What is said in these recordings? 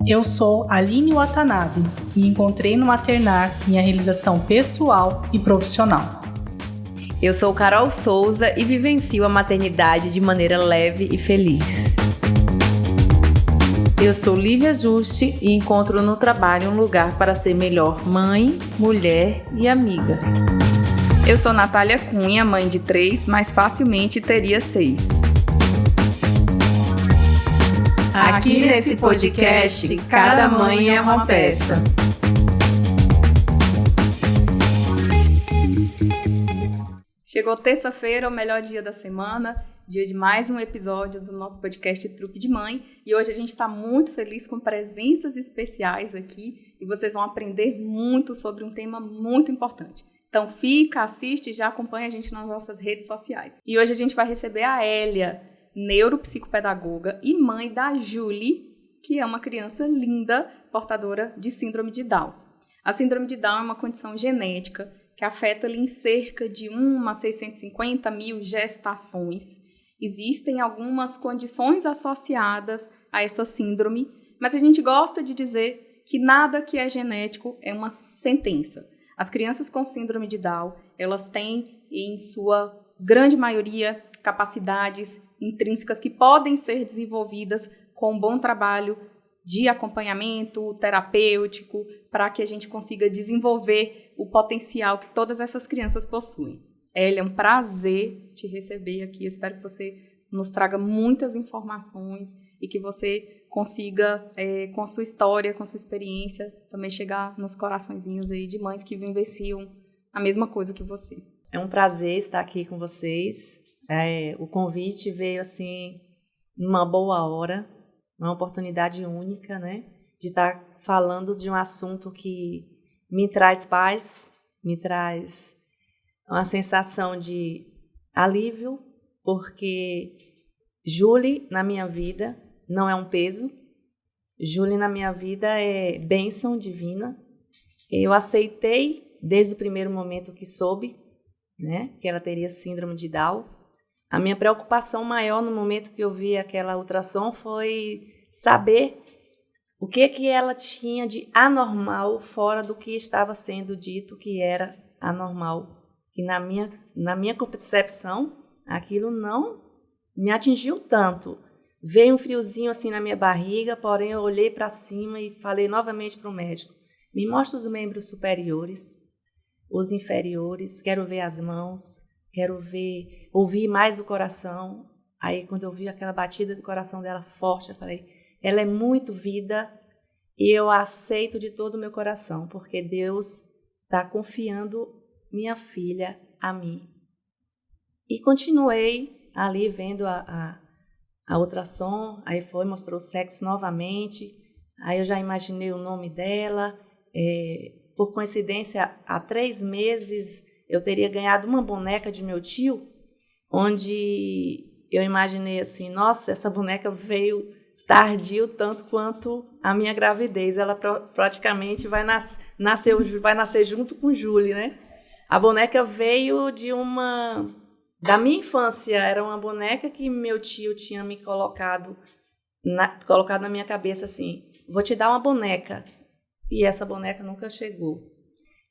Eu sou Aline Watanabe e encontrei no maternar minha realização pessoal e profissional. Eu sou Carol Souza e vivencio a maternidade de maneira leve e feliz. Eu sou Lívia Juste e encontro no trabalho um lugar para ser melhor mãe, mulher e amiga. Eu sou Natália Cunha, mãe de 3, mas facilmente teria 6. Aqui nesse podcast, cada mãe é uma peça. Chegou terça-feira, o melhor dia da semana, dia de mais um episódio do nosso podcast Trupe de Mãe. E hoje a gente está muito feliz com presenças especiais aqui e vocês vão aprender muito sobre um tema muito importante. Então fica, assiste e já acompanha a gente nas nossas redes sociais. E hoje a gente vai receber a Hélia, neuropsicopedagoga e mãe da Julie, que é uma criança linda, portadora de síndrome de Down. A síndrome de Down é uma condição genética que afeta ali em cerca de 1 a 650 mil gestações. Existem algumas condições associadas a essa síndrome, mas a gente gosta de dizer que nada que é genético é uma sentença. As crianças com síndrome de Down, elas têm, em sua grande maioria, capacidades intrínsecas que podem ser desenvolvidas com um bom trabalho de acompanhamento terapêutico para que a gente consiga desenvolver o potencial que todas essas crianças possuem. Hélia, é um prazer te receber aqui. Eu espero que você nos traga muitas informações e que você consiga, com a sua história, com a sua experiência, também chegar nos coraçõezinhos aí de mães que vivenciam a mesma coisa que você. É um prazer estar aqui com vocês. O convite veio assim numa boa hora, uma oportunidade única, né, de estar falando de um assunto que me traz paz, me traz uma sensação de alívio, porque Julie na minha vida não é um peso, Julie na minha vida é bênção divina. Eu aceitei desde o primeiro momento que soube, né, que ela teria síndrome de Down. A minha preocupação maior no momento que eu vi aquela ultrassom foi saber o que ela tinha de anormal fora do que estava sendo dito que era anormal. E na minha concepção, aquilo não me atingiu tanto. Veio um friozinho assim na minha barriga, porém eu olhei para cima e falei novamente para o médico: me mostra os membros superiores, os inferiores, quero ver as mãos. Quero ouvir mais o coração. Aí, quando eu vi aquela batida do coração dela forte, eu falei, ela é muito vida e eu a aceito de todo o meu coração, porque Deus está confiando minha filha a mim. E continuei ali vendo a ultrassom, aí mostrou o sexo novamente, aí eu já imaginei o nome dela. Por coincidência, há 3 meses... eu teria ganhado uma boneca de meu tio, onde eu imaginei assim, nossa, essa boneca veio tardio tanto quanto a minha gravidez. Ela praticamente vai nascer junto com Julie, né? A boneca veio da minha infância. Era uma boneca que meu tio tinha me colocado na minha cabeça assim, vou te dar uma boneca. E essa boneca nunca chegou.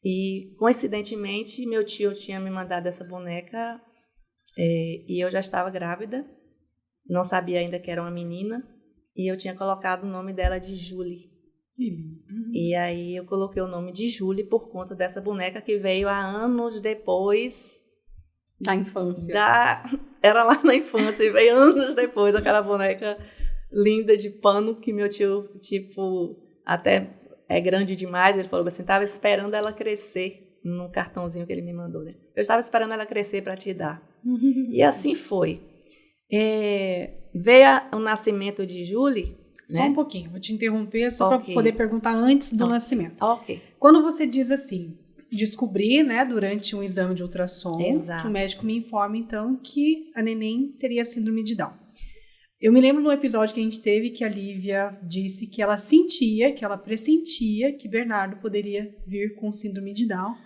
E, coincidentemente, meu tio tinha me mandado essa boneca e eu já estava grávida, não sabia ainda que era uma menina, e eu tinha colocado o nome dela de Julie. E aí eu coloquei o nome de Julie por conta dessa boneca que veio há anos depois da infância. Era lá na infância, e veio anos depois aquela boneca linda de pano que meu tio, até... é grande demais, ele falou assim, estava esperando ela crescer, num cartãozinho que ele me mandou, né? Eu estava esperando ela crescer para te dar. E assim foi. Veio o nascimento de Julie, Só né? um pouquinho, vou te interromper só para poder perguntar antes do nascimento. Ok. Quando você diz assim, descobri, né, durante um exame de ultrassom, Exato, que o médico me informa, então, que a neném teria síndrome de Down. Eu me lembro de um episódio que a gente teve que a Lívia disse que ela pressentia que Bernardo poderia vir com síndrome de Down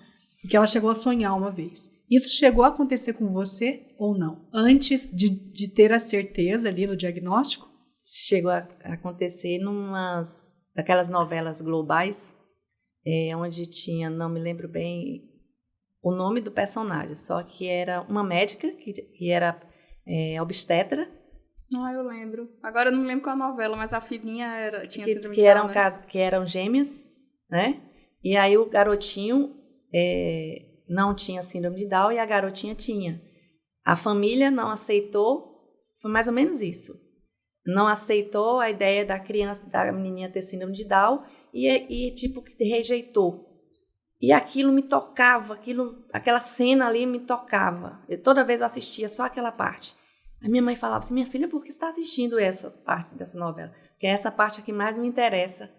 e que ela chegou a sonhar uma vez. Isso chegou a acontecer com você ou não? Antes de ter a certeza ali no diagnóstico? Chegou a acontecer numas daquelas novelas globais, onde tinha, não me lembro bem o nome do personagem, só que era uma médica que era obstetra. Eu lembro. Agora eu não lembro qual a novela, mas a filhinha tinha síndrome que de eram Down, né? que eram gêmeas, né? E aí o garotinho não tinha síndrome de Down e a garotinha tinha. A família não aceitou, foi mais ou menos isso. Não aceitou a ideia da menininha ter síndrome de Down e tipo que rejeitou. E aquilo me tocava, aquela cena ali me tocava. Toda vez eu assistia só aquela parte. A minha mãe falava assim, minha filha, por que você está assistindo essa parte dessa novela? Porque é essa parte que mais me interessa.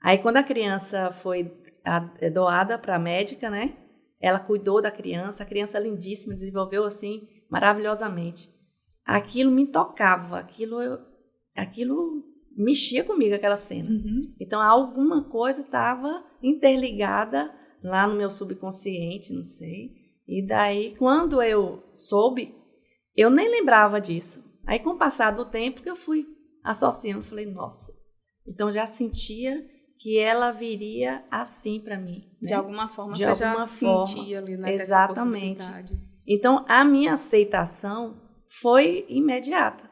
Aí quando a criança foi doada para a médica, né? Ela cuidou da criança, a criança lindíssima, desenvolveu assim maravilhosamente. Aquilo me tocava, aquilo mexia comigo, aquela cena. Uhum. Então alguma coisa estava interligada lá no meu subconsciente, não sei. E daí, quando eu soube, eu nem lembrava disso. Aí, com o passar do tempo, que eu fui associando, falei, nossa. Então, já sentia que ela viria assim para mim. Né? De alguma forma, de você alguma já forma, sentia ali, né? exatamente. Dessa possibilidade. Então, a minha aceitação foi imediata.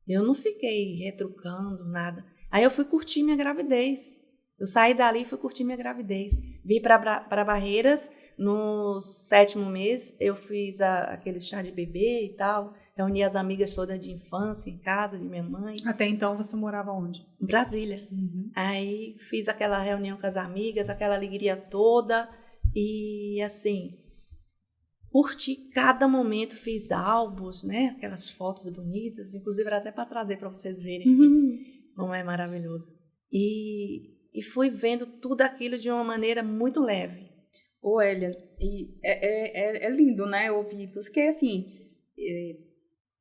Eu não fiquei retrucando nada. Aí, eu fui curtir minha gravidez. Eu saí dali e fui curtir minha gravidez. Vim para Barreiras. No 7º mês, eu fiz aquele chá de bebê e tal. Reuni as amigas todas de infância em casa, de minha mãe. Até então, você morava onde? Em Brasília. Uhum. Aí fiz aquela reunião com as amigas, aquela alegria toda. E assim, curti cada momento, fiz álbuns, né? Aquelas fotos bonitas. Inclusive, era até para trazer para vocês verem como é maravilhoso. E fui vendo tudo aquilo de uma maneira muito leve. Ô, Hélia, é lindo, né, ouvir, porque, assim,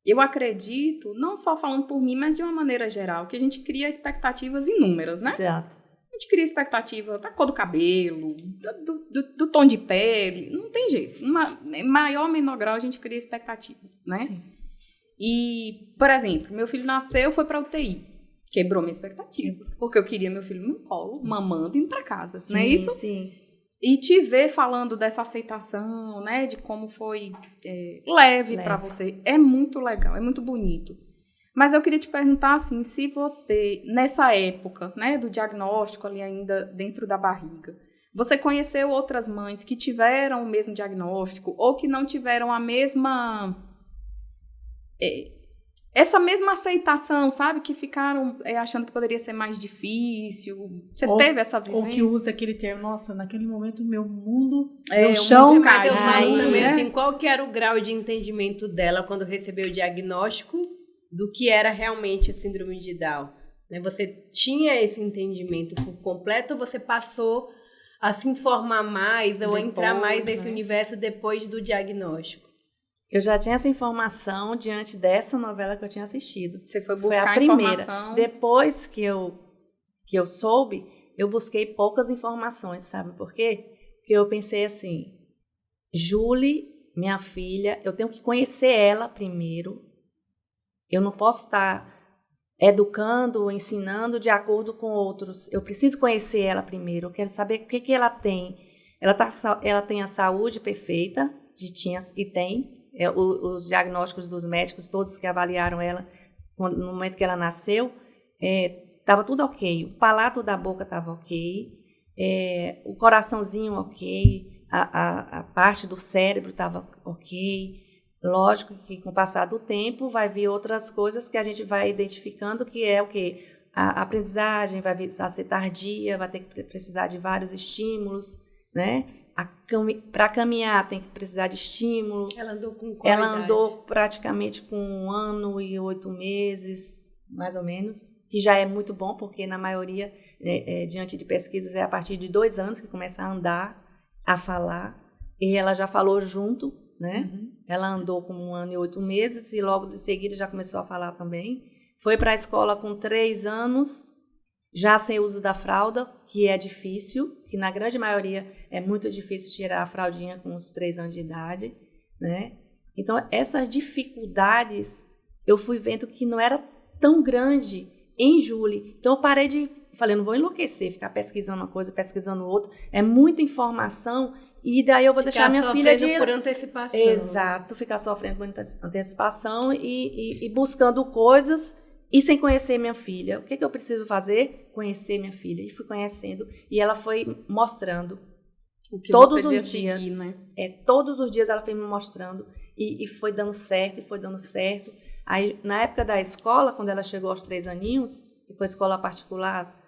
eu acredito, não só falando por mim, mas de uma maneira geral, que a gente cria expectativas inúmeras, né? Exato. A gente cria expectativa da cor do cabelo, do tom de pele, não tem jeito. Maior ou menor grau, a gente cria expectativa, né? Sim. E, por exemplo, meu filho nasceu, foi pra UTI. Quebrou minha expectativa, porque eu queria meu filho no colo, mamando, indo pra casa, Sim, não é isso? Sim. E te ver falando dessa aceitação, né, de como foi leve para você, é muito legal, é muito bonito. Mas eu queria te perguntar, assim, se você, nessa época, né, do diagnóstico ali ainda dentro da barriga, você conheceu outras mães que tiveram o mesmo diagnóstico ou que não tiveram a mesma... essa mesma aceitação, sabe? Que ficaram achando que poderia ser mais difícil. Você teve essa vivência? Ou que usa aquele termo, nossa, naquele momento meu mundo, o meu chão mundo Mas eu caiu, falo também né? assim, qual que era o grau de entendimento dela quando recebeu o diagnóstico do que era realmente a síndrome de Down? Né? Você tinha esse entendimento por completo ou você passou a se informar mais ou a entrar mais nesse universo depois do diagnóstico? Eu já tinha essa informação diante dessa novela que eu tinha assistido. Você foi buscar foi a primeira. informação. Depois que eu soube, eu busquei poucas informações, sabe por quê? Porque eu pensei assim, Julie, minha filha, eu tenho que conhecer ela primeiro. Eu não posso estar educando, ensinando de acordo com outros. Eu preciso conhecer ela primeiro. Eu quero saber o que ela tem. Ela tem a saúde perfeita, e tem. Os diagnósticos dos médicos, todos que avaliaram ela no momento que ela nasceu, estava tudo ok. O palato da boca estava ok, o coraçãozinho ok, a parte do cérebro estava ok. Lógico que com o passar do tempo vai vir outras coisas que a gente vai identificando, que é o quê? A aprendizagem vai ser tardia, vai ter que precisar de vários estímulos, né? Para caminhar tem que precisar de estímulo. Ela andou com qual Ela idade? andou praticamente com 1 ano e 8 meses, mais ou menos, que já é muito bom, porque na maioria, diante de pesquisas, é a partir de 2 anos que começa a andar, a falar, e ela já falou junto, né? Uhum. Ela andou com 1 ano e 8 meses e logo de seguida já começou a falar também. Foi para a escola com 3 anos, já sem uso da fralda, que é difícil, que na grande maioria é muito difícil tirar a fraldinha com os 3 anos de idade, né? Então, essas dificuldades, eu fui vendo que não era tão grande em Julie. Então eu parei falei, não vou enlouquecer, ficar pesquisando uma coisa, pesquisando outra. É muita informação e daí eu vou deixar minha filha por antecipação. Exato, ficar sofrendo por antecipação e buscando coisas e sem conhecer minha filha. O que eu preciso fazer? Conhecer minha filha. E fui conhecendo e ela foi mostrando. O que Todos você os devia dias, seguir, né? todos os dias ela foi me mostrando e foi dando certo, e foi dando certo. Aí, na época da escola, quando ela chegou aos 3 aninhos, que foi escola particular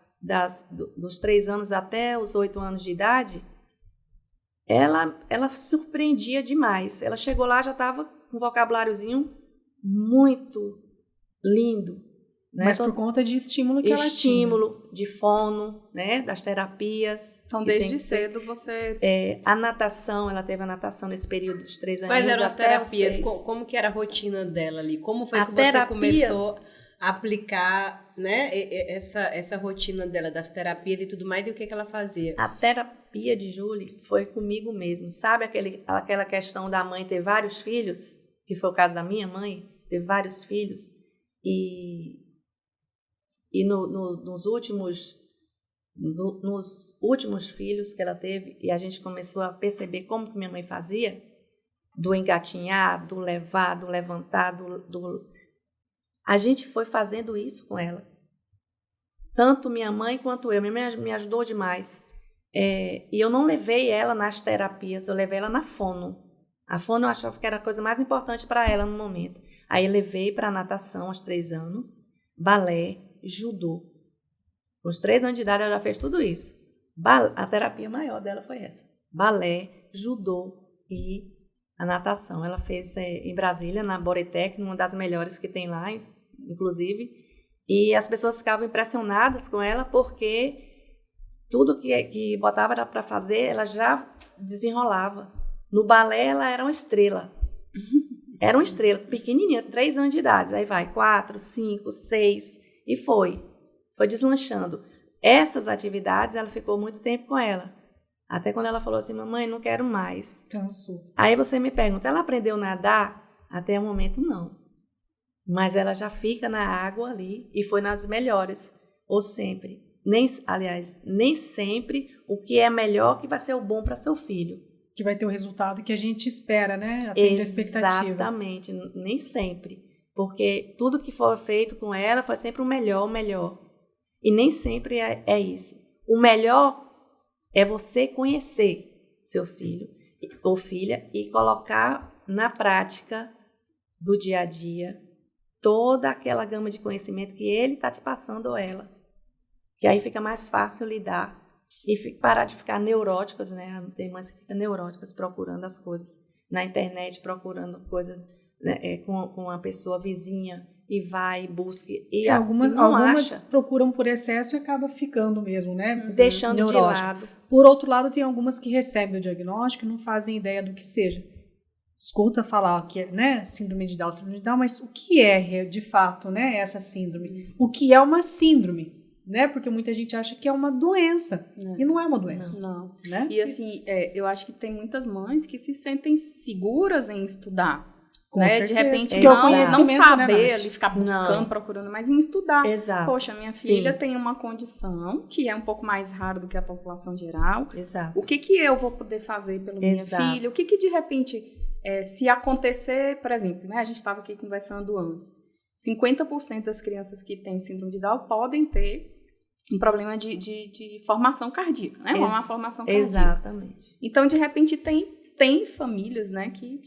dos 3 anos até os 8 anos de idade, ela surpreendia demais. Ela chegou lá, já estava com um vocabuláriozinho muito lindo. Né? Mas por conta de estímulo que ela tinha. Estímulo, de fono, né? Das terapias. Então, desde cedo você... A natação, ela teve a natação nesse período dos 3 anos. Quais eram as até terapias? os 6. Como que era a rotina dela ali? Como foi A que terapia- você começou a aplicar, né, essa rotina dela, das terapias e tudo mais, e o que ela fazia? A terapia de Julie foi comigo mesmo. Sabe aquela questão da mãe ter vários filhos? Que foi o caso da minha mãe, ter vários filhos. E nos últimos filhos que ela teve, e a gente começou a perceber como que minha mãe fazia, do engatinhar, do levar, do levantar, a gente foi fazendo isso com ela. Tanto minha mãe quanto eu. Minha mãe me ajudou demais. E eu não levei ela nas terapias, eu levei ela na fono. A fono eu achava que era a coisa mais importante para ela no momento. Aí eu levei para natação aos 3 anos, balé, judô. Aos 3 anos de idade ela já fez tudo isso. A terapia maior dela foi essa. Balé, judô e a natação. Ela fez em Brasília, na Boretec, uma das melhores que tem lá, inclusive. E as pessoas ficavam impressionadas com ela porque tudo que botava para fazer, ela já desenrolava. No balé, ela era uma estrela. Era uma estrela, pequenininha, 3 anos de idade. Aí vai, 4, 5, 6, e foi deslanchando. Essas atividades, ela ficou muito tempo com ela. Até quando ela falou assim, mamãe, não quero mais. Cansou. Aí você me pergunta, ela aprendeu a nadar? Até o momento, não. Mas ela já fica na água ali e foi nas melhores. Ou sempre. Nem sempre o que é melhor que vai ser o bom para seu filho. Que vai ter o resultado que a gente espera, né? Atende a expectativa. Exatamente. Nem sempre. Porque tudo que for feito com ela foi sempre o melhor. E nem sempre é isso. O melhor é você conhecer seu filho ou filha e colocar na prática do dia a dia toda aquela gama de conhecimento que ele está te passando ou ela. Que aí fica mais fácil lidar e parar de ficar neuróticos, né? Tem mães que ficam neuróticas procurando as coisas na internet, procurando coisas, né, com a pessoa vizinha e vai, busca. E algumas não acha, procuram por excesso e acaba ficando mesmo, né? deixando de Neurótico. lado. Por outro lado, tem algumas que recebem o diagnóstico e não fazem ideia do que seja. Escuta falar que é, né, síndrome de Down, mas o que é de fato, né, essa síndrome? O que é uma síndrome? Né? Porque muita gente acha que é uma doença. E não é uma doença. Não. Né? E assim, eu acho que tem muitas mães que se sentem seguras em estudar. Com Né? certeza. De repente, Porque o não conhecimento, saber né, Nath? ali, ficar buscando, procurando, mas em estudar. Exato. Poxa, minha filha tem uma condição que é um pouco mais rara do que a população geral. Exato. O que eu vou poder fazer pela minha Exato. filha? O que de repente, se acontecer, por exemplo, né, a gente estava aqui conversando antes, 50% das crianças que têm síndrome de Down podem ter um problema de formação cardíaca, né? Uma formação cardíaca. Exatamente. Então, de repente, tem famílias, né, que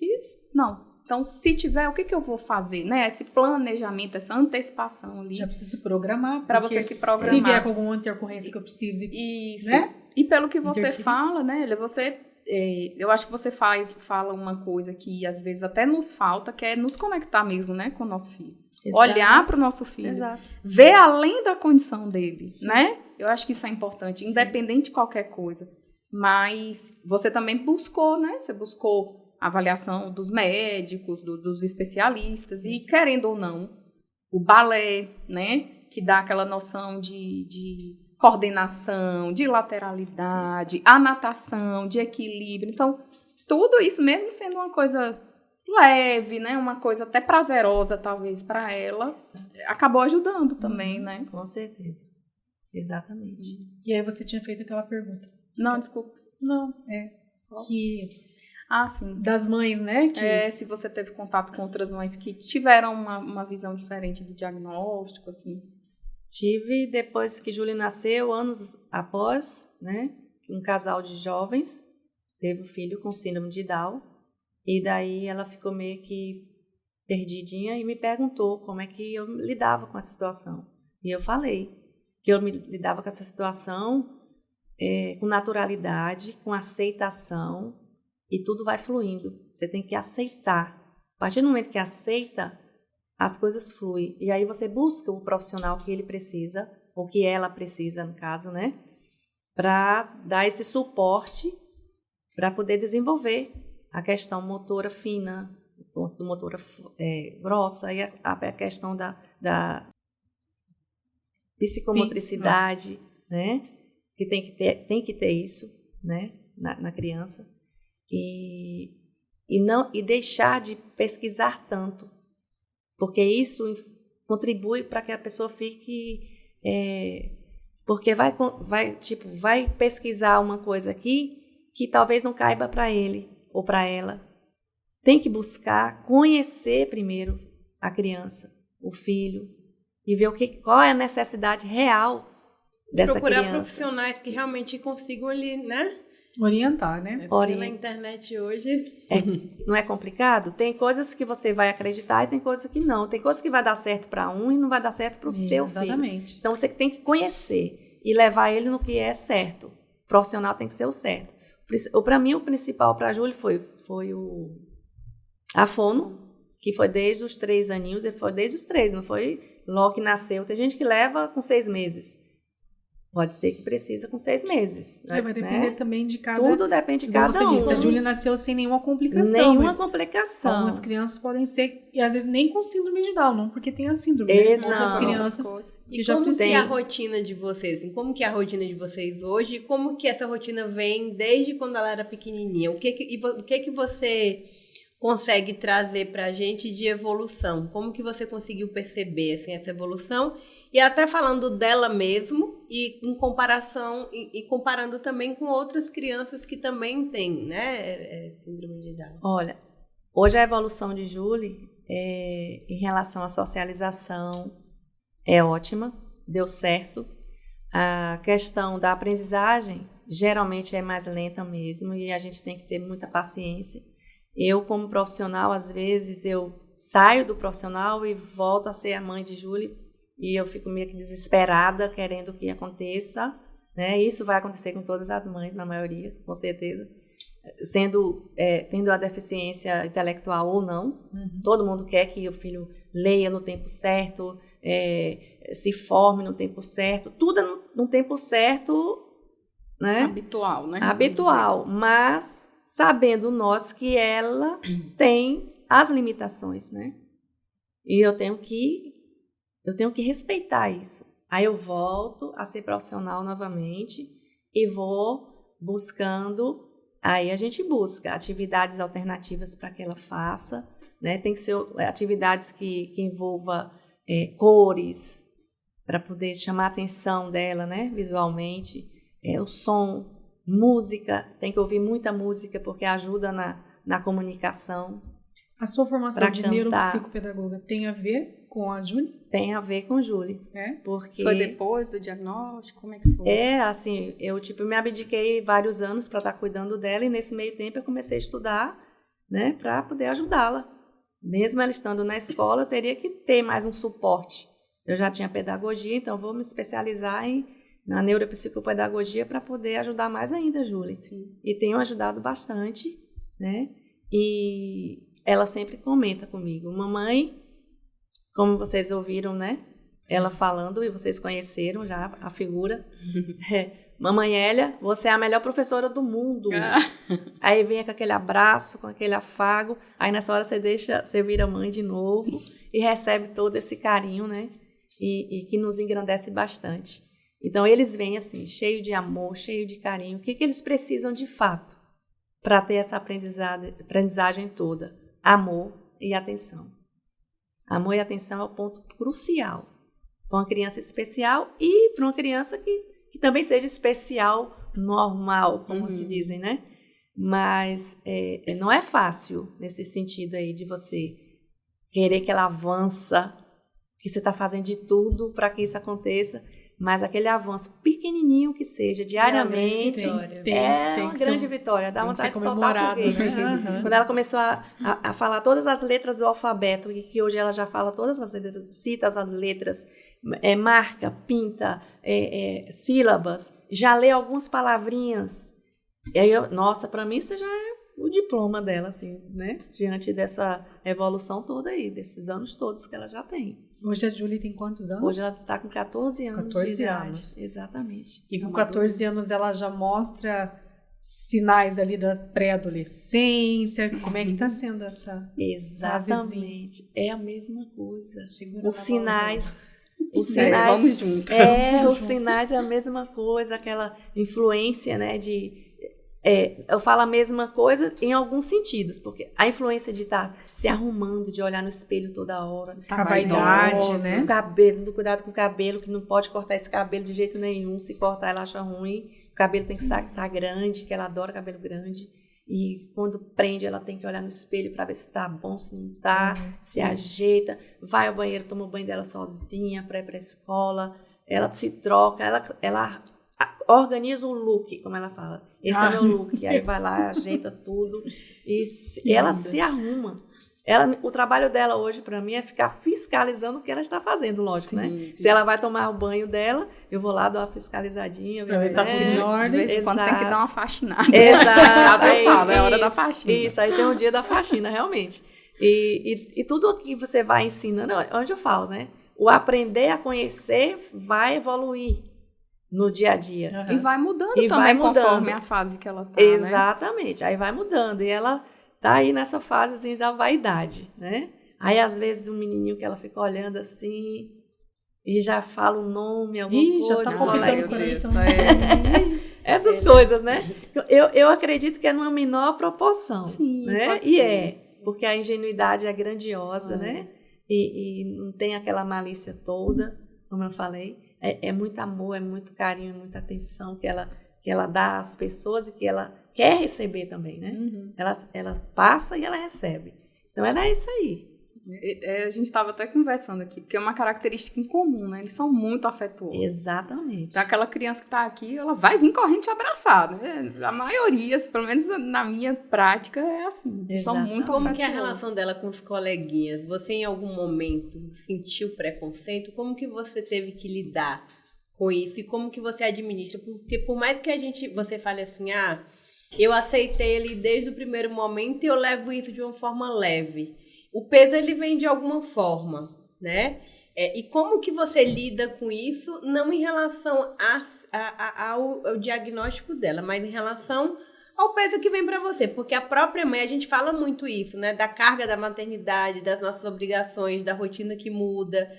não. Então, se tiver, o que eu vou fazer, né? Esse planejamento, essa antecipação ali. Já precisa se programar. Para você se programar. Se vier com alguma intercorrência que eu precise. Isso. Né? E pelo que você Interferir. fala, né, eu acho que você fala uma coisa que às vezes até nos falta, que é nos conectar mesmo, né, com o nosso filho. Exato. Olhar para o nosso filho. Exato. Ver além da condição dele, Sim. né? Eu acho que isso é importante, independente de qualquer coisa. Mas você também buscou, né? Você buscou a avaliação dos médicos, dos especialistas. E, querendo ou não, o balé, né? Que dá aquela noção de coordenação, de lateralidade, a natação, de equilíbrio. Então, tudo isso, mesmo sendo uma coisa leve, né? Uma coisa até prazerosa, talvez, para ela, acabou ajudando também, né? Com certeza. Exatamente. E aí você tinha feito aquela pergunta. Não, desculpa. Não, que Ah, sim. das mães, né? Que Se você teve contato com outras mães que tiveram uma visão diferente do diagnóstico, assim. Tive, depois que Júlia nasceu, anos após, né? Um casal de jovens teve um filho com síndrome de Down. E daí ela ficou meio que perdidinha e me perguntou como é que eu lidava com essa situação. E eu falei que eu lidava com essa situação com naturalidade, com aceitação, e tudo vai fluindo. Você tem que aceitar. A partir do momento que aceita, as coisas fluem. E aí você busca o profissional que ele precisa, ou que ela precisa, no caso, né? Para dar esse suporte para poder desenvolver a questão motora fina, motora grossa, e a questão da psicomotricidade, né? Que tem que ter isso, né? Na criança. E deixar de pesquisar tanto, porque isso contribui para que a pessoa fique... porque vai pesquisar uma coisa aqui que talvez não caiba para ele ou para ela. Tem que buscar conhecer primeiro a criança, o filho, e ver qual é a necessidade real dessa Procurar criança. profissionais que realmente consigam ali, né? orientar, né? Porque na internet hoje... Não é complicado? Tem coisas que você vai acreditar e tem coisas que não. Tem coisas que vai dar certo para um e não vai dar certo para o seu filho. Exatamente. Então você tem que conhecer e levar ele no que é certo. O profissional tem que ser o certo. Para mim, o principal para a Júlia foi a fono, que foi desde os 3 aninhos, e foi desde os 3, não foi logo que nasceu. Tem gente que leva com 6 meses. Pode ser que precisa com 6 meses. Vai depender também de cada... Tudo depende de cada Você disse, um. a Júlia nasceu sem nenhuma complicação. Nenhuma mas complicação. algumas crianças podem ser, e às vezes nem com síndrome de Down, não porque tem a síndrome. Exato. Né? Outras Não. crianças E que já como que precisam. é a rotina de vocês? Assim, como que é a rotina de vocês hoje? E como que essa rotina vem desde quando ela era pequenininha? O que você consegue trazer pra gente de evolução? Como que você conseguiu perceber assim, essa evolução? E até falando dela mesmo e em comparação e comparando também com outras crianças que também têm, né, síndrome de Down. Olha, hoje a evolução de Júlia em relação à socialização é ótima, deu certo. A questão da aprendizagem geralmente é mais lenta mesmo e a gente tem que ter muita paciência. Eu, como profissional, às vezes eu saio do profissional e volto a ser a mãe de Júlia. E eu fico meio que desesperada, querendo que aconteça, né? Isso vai acontecer com todas as mães, na maioria, com certeza. Tendo a deficiência intelectual ou não. Todo mundo quer que o filho leia no tempo certo, se forme no tempo certo. Tudo no tempo certo, né? Habitual, né? Habitual, mas sabendo nós que ela tem as limitações, né? E eu tenho que respeitar isso. Aí eu volto a ser profissional novamente e vou buscando. Aí a gente busca atividades alternativas para que ela faça, né? Tem que ser atividades que envolva cores, para poder chamar a atenção dela, né? Visualmente. O som, música, tem que ouvir muita música porque ajuda na comunicação. A sua formação Pra de cantar. neuropsicopedagoga tem a ver com a Júlia? Tem a ver com Júlia. Porque Foi depois do diagnóstico? Como é que foi? Assim, eu me abdiquei vários anos para estar cuidando dela e nesse meio tempo eu comecei a estudar, né, para poder ajudá-la. Mesmo ela estando na escola, eu teria que ter mais um suporte. Eu já tinha pedagogia, então vou me especializar na neuropsicopedagogia para poder ajudar mais ainda a Júlia. E tenho ajudado bastante, né? E ela sempre comenta comigo, mamãe, como vocês ouviram, né? Ela falando, e vocês conheceram já a figura. Mamãe Hélia, você é a melhor professora do mundo. Aí vem com aquele abraço, com aquele afago. Aí nessa hora você vira mãe de novo e recebe todo esse carinho, né? E que nos engrandece bastante. Então eles vêm assim, cheio de amor, cheio de carinho. O que eles precisam de fato para ter essa aprendizagem toda? amor e atenção. Amor e atenção é o ponto crucial para uma criança especial e para uma criança que também seja especial, normal, como se dizem, né? Mas não é fácil nesse sentido aí de você querer que ela avança, que você está fazendo de tudo para que isso aconteça, mas aquele avanço pequenininho que seja diariamente é uma grande vitória, dá vontade de soltar foguete. Né? Quando ela começou a falar todas as letras do alfabeto, e que hoje ela já fala todas as letras, cita as letras, marca, pinta, sílabas, já lê algumas palavrinhas. E aí, nossa, para mim isso já é o diploma dela, assim, né? Diante dessa evolução toda aí, desses anos todos que ela já tem. Hoje a Julie tem quantos anos? Hoje ela está com 14 anos 14 de idade. anos. Exatamente. E com 14 anos ela já mostra sinais ali da pré-adolescência. Como é que está sendo essa Exatamente. É a mesma coisa. Segura Os na sinais. Os É, sinais. vamos juntas. Os sinais é a mesma coisa, aquela influência, né, de... eu falo a mesma coisa em alguns sentidos, porque a influência de estar se arrumando, de olhar no espelho toda hora. a vaidade, Nossa, né? o cabelo, do cuidado com o cabelo, que não pode cortar esse cabelo de jeito nenhum. Se cortar, ela acha ruim. O cabelo tem que estar grande, que ela adora cabelo grande. E quando prende, ela tem que olhar no espelho para ver se tá bom, se não tá, se ajeita. Vai ao banheiro, toma o banho dela sozinha, para ir para a escola. Ela se troca, ela organiza o look, como ela fala. Esse é meu look. Aí vai lá, ajeita tudo. E ela se arruma. O trabalho dela hoje, para mim, é ficar fiscalizando o que ela está fazendo, lógico, né? Sim. Se ela vai tomar o banho dela, eu vou lá, dou uma fiscalizadinha. Pra ver se tá tudo em ordem. De vez em quando tem que dar uma faxinada. Exato. Eu falo, é hora da faxina. Isso, aí tem um dia da faxina, realmente. E tudo que você vai ensinando, onde eu falo, né? O aprender a conhecer vai evoluir no dia a dia. E vai mudando E também vai mudando. conforme a fase que ela tá, Exatamente, aí vai mudando. E ela tá aí nessa fase assim, da vaidade, né? Aí, às vezes, um menininho que ela fica olhando assim e já fala um nome, alguma coisa. Já tá palpitando o coração. Essas coisas, né? Eu acredito que é numa menor proporção. Sim, né? pode E ser. porque a ingenuidade é grandiosa, né? E não tem aquela malícia toda, como eu falei. É muito amor, é muito carinho, é muita atenção que ela dá às pessoas e que ela quer receber também, né? Ela passa e ela recebe. Então, ela é isso aí. A gente estava até conversando aqui, porque é uma característica em comum, né? Eles são muito afetuosos. Exatamente. Então, aquela criança que está aqui, ela vai vir correndo te abraçar, né? A maioria, pelo menos na minha prática, é assim. Eles são muito Como afetuosos. que é a relação dela com os coleguinhas? Você, em algum momento, sentiu preconceito? Como que você teve que lidar com isso? E como que você administra? Porque por mais que você fale assim, eu aceitei ele desde o primeiro momento e eu levo isso de uma forma leve. O peso, ele vem de alguma forma, né? E como que você lida com isso, não em relação ao diagnóstico dela, mas em relação ao peso que vem para você? Porque a própria mãe, a gente fala muito isso, né? Da carga da maternidade, das nossas obrigações, da rotina que muda,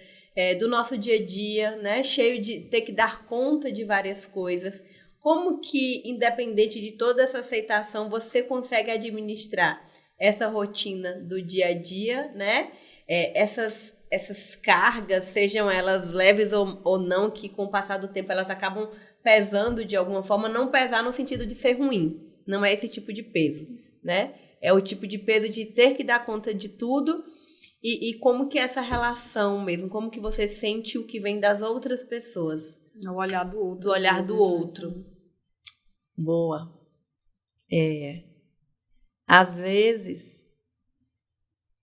do nosso dia a dia, né? Cheio de ter que dar conta de várias coisas. Como que, independente de toda essa aceitação, você consegue administrar essa rotina do dia a dia, né? Essas cargas, sejam elas leves ou não, que com o passar do tempo elas acabam pesando de alguma forma, não pesar no sentido de ser ruim, não é esse tipo de peso, né? É o tipo de peso de ter que dar conta de tudo e como que é essa relação mesmo, como que você sente o que vem das outras pessoas. O olhar do outro. Do olhar do outro. Boa. Às vezes,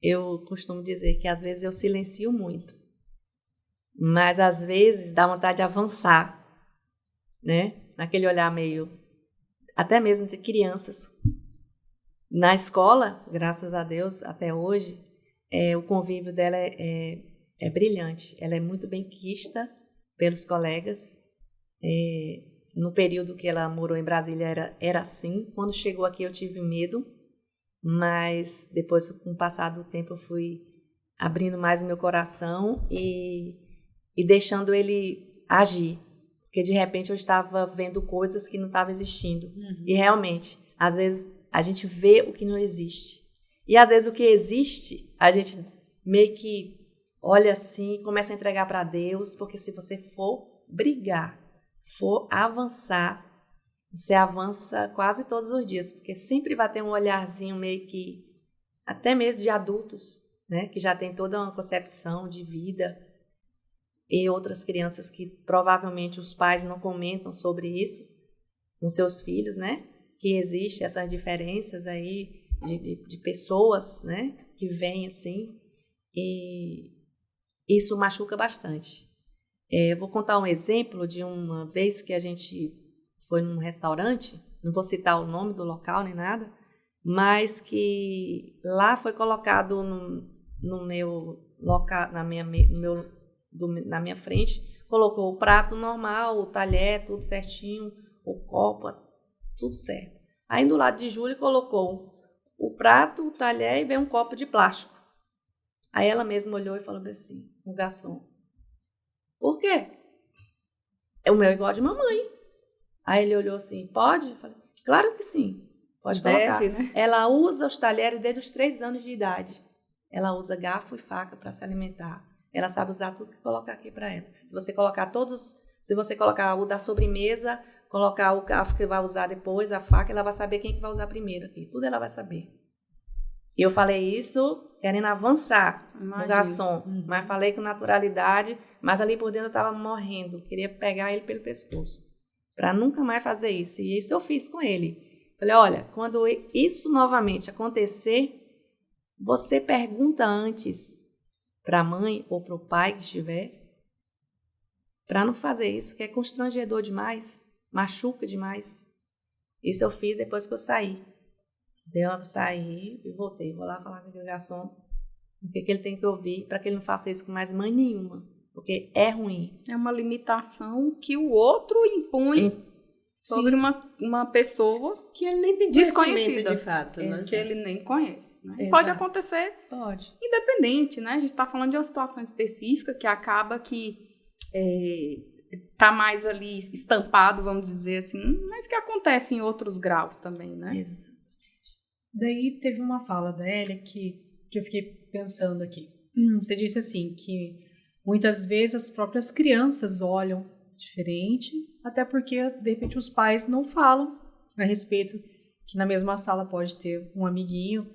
eu costumo dizer que às vezes eu silencio muito. Mas às vezes dá vontade de avançar, né? Naquele olhar meio, até mesmo de crianças. Na escola, graças a Deus, até hoje, o convívio dela é brilhante. Ela é muito bem quista pelos colegas. No período que ela morou em Brasília era assim. Quando chegou aqui eu tive medo. Mas depois, com o passar do tempo, eu fui abrindo mais o meu coração e deixando ele agir. Porque, de repente, eu estava vendo coisas que não estavam existindo. E, realmente, às vezes, a gente vê o que não existe. E às vezes o que existe, a gente meio que olha assim, começa a entregar para Deus, porque se você for brigar, for avançar, você avança quase todos os dias, porque sempre vai ter um olharzinho meio que, até mesmo de adultos, né, que já tem toda uma concepção de vida, e outras crianças que provavelmente os pais não comentam sobre isso com seus filhos, né, que existe essas diferenças aí de pessoas, né, que vêm assim, e isso machuca bastante. Eu vou contar um exemplo de uma vez que a gente foi num restaurante, não vou citar o nome do local nem nada, mas que lá foi colocado no meu local, na minha frente, colocou o prato normal, o talher, tudo certinho, o copo, tudo certo. Aí do lado de Júlia colocou o prato, o talher e veio um copo de plástico. Aí ela mesma olhou e falou assim, o garçom, por quê? O meu é igual de mamãe. Aí ele olhou assim, pode? Eu falei, claro que sim, pode colocar. Deve, né? Ela usa os talheres desde os 3 anos de idade. Ela usa garfo e faca para se alimentar. Ela sabe usar tudo que colocar aqui para ela. Se você colocar o da sobremesa, colocar o garfo que vai usar depois, a faca, ela vai saber quem que vai usar primeiro aqui. Tudo ela vai saber. E eu falei isso querendo avançar no garçom, mas falei com naturalidade, mas ali por dentro eu estava morrendo, queria pegar ele pelo pescoço, para nunca mais fazer isso. E isso eu fiz com ele. Falei, olha, quando isso novamente acontecer, você pergunta antes para a mãe ou para o pai que estiver, para não fazer isso, que é constrangedor demais, machuca demais. Isso eu fiz depois que eu saí. Eu saí e voltei. Vou lá falar com aquele garçom o que ele tem que ouvir para que ele não faça isso com mais mãe nenhuma, porque é ruim. É uma limitação que o outro impõe sobre uma pessoa que ele nem tem desconhecida, de fato, né? Que ele nem conhece. Né? Exato. Pode acontecer Pode. independente, né? A gente está falando de uma situação específica que acaba que tá mais ali estampado, vamos dizer assim, mas que acontece em outros graus também, né? Exato. Daí teve uma fala da Elia que eu fiquei pensando aqui. Você disse assim, que muitas vezes as próprias crianças olham diferente, até porque, de repente, os pais não falam a respeito que na mesma sala pode ter um amiguinho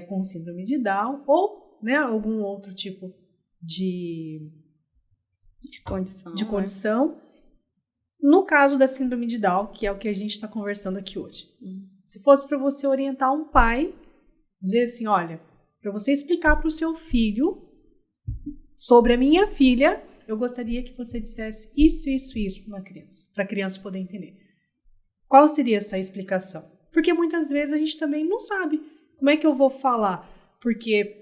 com síndrome de Down ou, né, algum outro tipo de condição. No caso da síndrome de Down, que é o que a gente está conversando aqui hoje. Se fosse para você orientar um pai, dizer assim, olha, para você explicar para o seu filho sobre a minha filha, eu gostaria que você dissesse isso para a criança poder entender. Qual seria essa explicação? Porque muitas vezes a gente também não sabe como é que eu vou falar, porque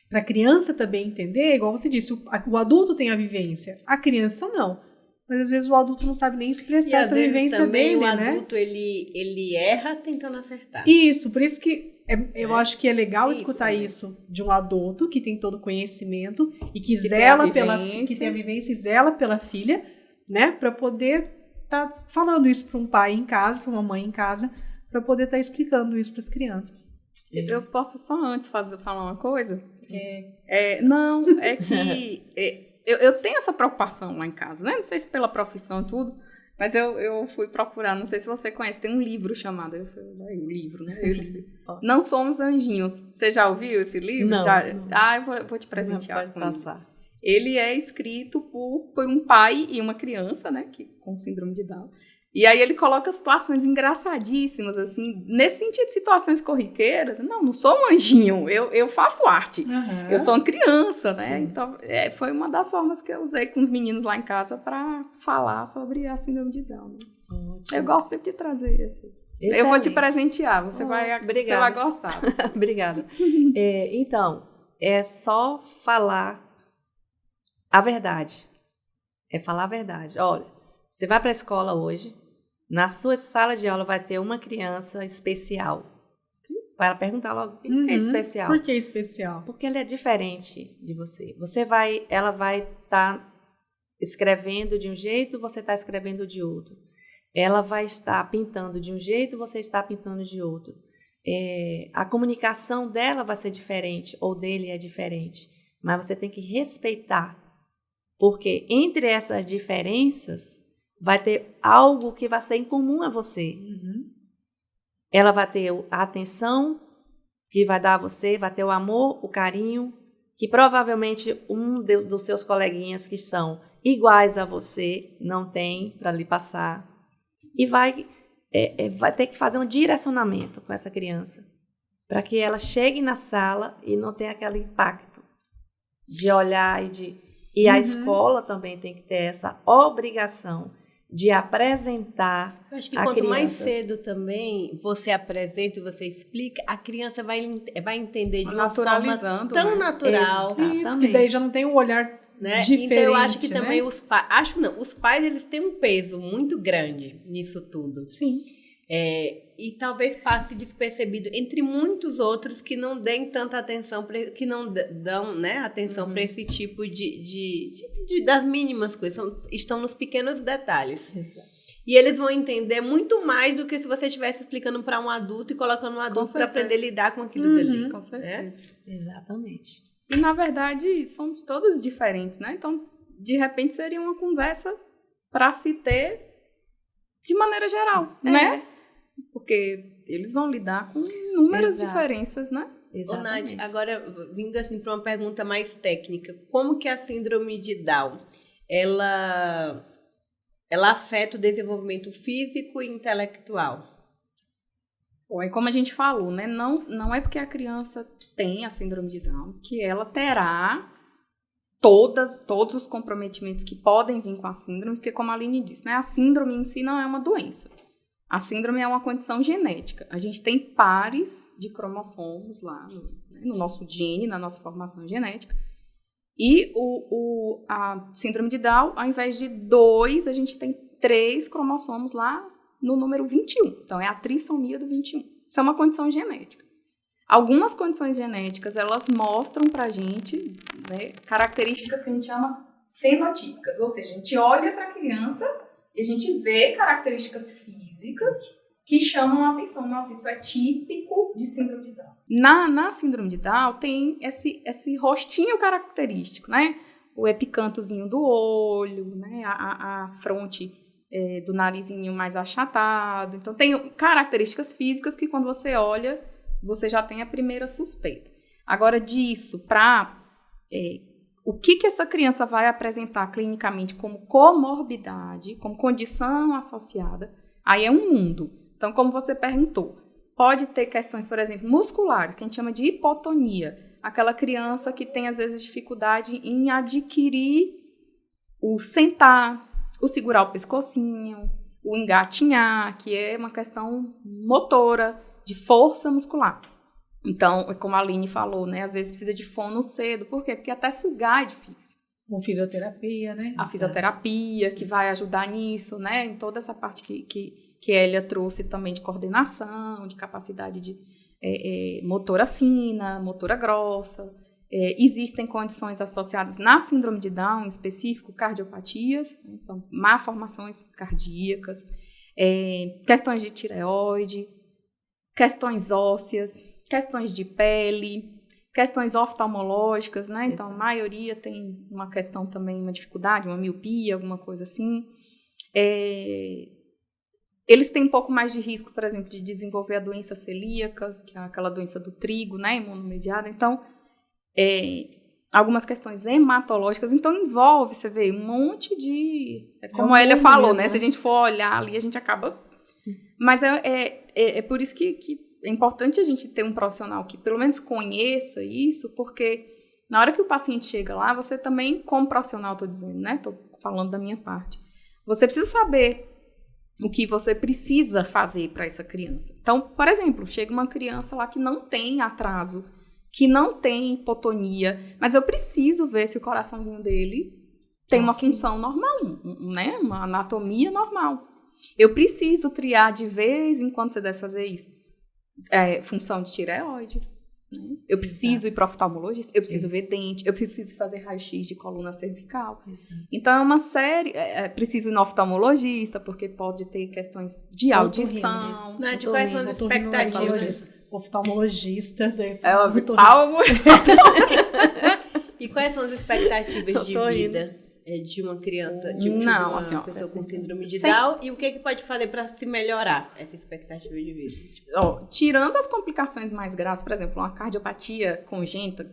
para a criança também entender, igual você disse, o adulto tem a vivência, a criança não. Mas às vezes o adulto não sabe nem expressar essa vivência dele, né? O adulto, ele erra tentando acertar. Isso, por isso que eu acho que é legal escutar isso de um adulto que tem todo o conhecimento e que zela que tem a vivência e zela pela filha, né? Para poder estar falando isso para um pai em casa, para uma mãe em casa, para poder estar explicando isso para as crianças. Eu posso só antes falar uma coisa? Não, é que... Eu tenho essa preocupação lá em casa, né? Não sei se pela profissão e tudo, mas eu fui procurar, não sei se você conhece, tem um livro chamado, Não Somos Anjinhos. Você já ouviu esse livro? Não. Não. Eu vou te presentear. Não, pode passar. Ele é escrito por um pai e uma criança, né? Com síndrome de Down. E aí ele coloca situações engraçadíssimas, assim, nesse sentido de situações corriqueiras. Não sou um anjinho, eu faço arte. Uhum. Eu sou uma criança, né? Sim. Então, foi uma das formas que eu usei com os meninos lá em casa para falar sobre a síndrome de Down. Né? Eu gosto sempre de trazer esses. Eu vou te presentear, você vai gostar. Obrigada. Então, é só falar a verdade. É falar a verdade. Olha, você vai para a escola hoje, na sua sala de aula vai ter uma criança especial. Vai perguntar logo, o que é especial? Por que especial? Porque ela é diferente de você. Ela vai estar escrevendo de um jeito, você está escrevendo de outro. Ela vai estar pintando de um jeito, você está pintando de outro. a comunicação dela vai ser diferente ou dele é diferente, mas você tem que respeitar, porque entre essas diferenças vai ter algo que vai ser em comum a você. Ela vai ter a atenção que vai dar a você, vai ter o amor, o carinho, que provavelmente um dos seus coleguinhas que são iguais a você não tem para lhe passar. E vai ter que fazer um direcionamento com essa criança, para que ela chegue na sala e não tenha aquele impacto de olhar e a escola também tem que ter essa obrigação de apresentar a criança. Eu acho que quanto mais cedo também você apresenta e você explica, a criança vai entender de uma forma tão natural. Isso, que daí já não tem um olhar diferente. Então eu acho que também os pais... os pais eles têm um peso muito grande nisso tudo. Sim. E talvez passe despercebido entre muitos outros que não deem tanta atenção, que não dão, né, atenção para esse tipo das mínimas coisas, estão nos pequenos detalhes. Exato. E eles vão entender muito mais do que se você estivesse explicando para um adulto e colocando um adulto para aprender a lidar com aquilo dali. Com certeza. Exatamente. E, na verdade, somos todos diferentes, né? Então, de repente, seria uma conversa para se ter de maneira geral, né? Porque eles vão lidar com inúmeras diferenças, né? Exatamente. Ô, Nath, agora, vindo assim para uma pergunta mais técnica, como que a síndrome de Down, ela afeta o desenvolvimento físico e intelectual? Bom, e como a gente falou, né? Não é porque a criança tem a síndrome de Down que ela terá todos os comprometimentos que podem vir com a síndrome, porque como a Aline disse, né? A síndrome em si não é uma doença. A síndrome é uma condição genética. A gente tem pares de cromossomos lá no nosso gene, na nossa formação genética. E a síndrome de Down, ao invés de 2, a gente tem 3 cromossomos lá no número 21. Então, é a trissomia do 21. Isso é uma condição genética. Algumas condições genéticas, elas mostram pra gente, né, características que a gente chama fenotípicas. Ou seja, a gente olha para a criança e a gente vê características físicas que chamam a atenção. Nossa, isso é típico de síndrome de Down. Na síndrome de Down tem esse rostinho característico, né? O epicantozinho do olho, né? A fronte do narizinho mais achatado. Então, tem características físicas que quando você olha, você já tem a primeira suspeita. Agora, disso para... o que essa criança vai apresentar clinicamente como comorbidade, como condição associada, aí é um mundo. Então, como você perguntou, pode ter questões, por exemplo, musculares, que a gente chama de hipotonia. Aquela criança que tem, às vezes, dificuldade em adquirir o sentar, o segurar o pescocinho, o engatinhar, que é uma questão motora, de força muscular. Então, como a Aline falou, né? Às vezes precisa de fono cedo. Por quê? Porque até sugar é difícil. Com fisioterapia, né? A fisioterapia, que vai ajudar nisso, né? Em toda essa parte que a Elia trouxe também de coordenação, de capacidade de motora fina, motora grossa. Existem condições associadas na síndrome de Down, em específico, cardiopatias, então, malformações cardíacas, questões de tireoide, questões ósseas, questões de pele, questões oftalmológicas, né? Então, a maioria tem uma questão também, uma dificuldade, uma miopia, alguma coisa assim. Eles têm um pouco mais de risco, por exemplo, de desenvolver a doença celíaca, que é aquela doença do trigo, né? Imunomediada. Então, algumas questões hematológicas. Então, envolve, você vê, um monte de... Como a Elia falou, mesmo, né? Se a gente for olhar ali, a gente acaba... Mas é por isso que é importante a gente ter um profissional que pelo menos conheça isso, porque na hora que o paciente chega lá, você também, como profissional, estou dizendo, né? Estou falando da minha parte. Você precisa saber o que você precisa fazer para essa criança. Então, por exemplo, chega uma criança lá que não tem atraso, que não tem hipotonia, mas eu preciso ver se o coraçãozinho dele tem uma função normal, né? Uma anatomia normal. Eu preciso triar de vez em quando você deve fazer isso. Função de tireoide. Né? Eu preciso ir para o oftalmologista, eu preciso ver dente, eu preciso fazer raio-x de coluna cervical. Então, é uma série... preciso ir no oftalmologista, porque pode ter questões de audição. Nath, quais são as expectativas oftalmologista. Palmo. E quais são as expectativas de tô vida de uma criança, de Não, uma assim, ó, pessoa com síndrome de Down? E o que pode fazer para se melhorar essa expectativa de vida? Tirando as complicações mais graves, por exemplo, uma cardiopatia congênita,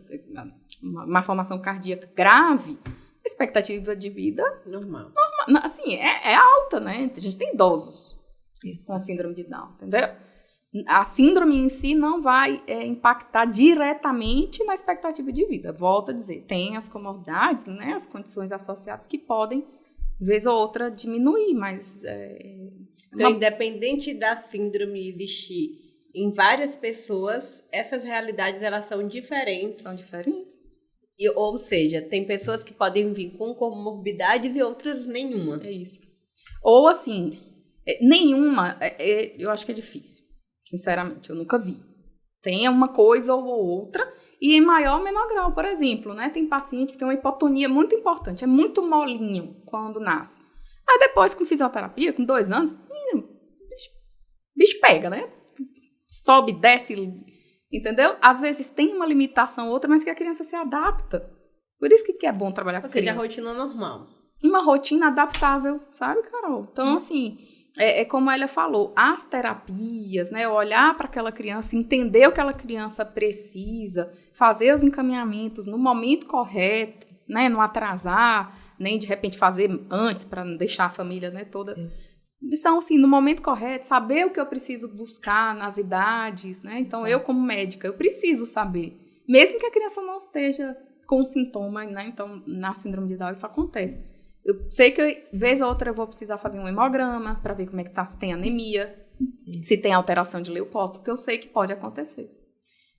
uma formação cardíaca grave, a expectativa de vida, Normal. assim, é alta, né? A gente tem idosos Isso. com síndrome de Down, entendeu? A síndrome em si não vai impactar diretamente na expectativa de vida. Volto a dizer, tem as comorbidades, né, as condições associadas que podem, vez ou outra, diminuir, mas... Então, independente da síndrome existir em várias pessoas, essas realidades elas são diferentes. São diferentes. Ou seja, tem pessoas que podem vir com comorbidades e outras nenhuma. É isso. Ou assim, nenhuma, eu acho que é difícil. Sinceramente, eu nunca vi. Tem uma coisa ou outra, e em maior ou menor grau, por exemplo, né? Tem paciente que tem uma hipotonia muito importante, é muito molinho quando nasce. Aí depois, com fisioterapia, com 2 anos, bicho pega, né? Sobe, desce, entendeu? Às vezes tem uma limitação ou outra, mas que a criança se adapta. Por isso que é bom trabalhar com criança. Ou seja, a rotina normal. Uma rotina adaptável, sabe, Carol? Então, assim... como ela falou, as terapias, né, olhar para aquela criança, entender o que aquela criança precisa, fazer os encaminhamentos no momento correto, né, não atrasar, nem de repente fazer antes para não deixar a família, né, toda. Então, assim, no momento correto, saber o que eu preciso buscar nas idades, né? Então, eu como médica, eu preciso saber, mesmo que a criança não esteja com sintoma, né? Então, na síndrome de Down isso acontece. Eu sei que, vez ou outra, eu vou precisar fazer um hemograma para ver como é que tá, se tem anemia, se tem alteração de leucócito, porque eu sei que pode acontecer.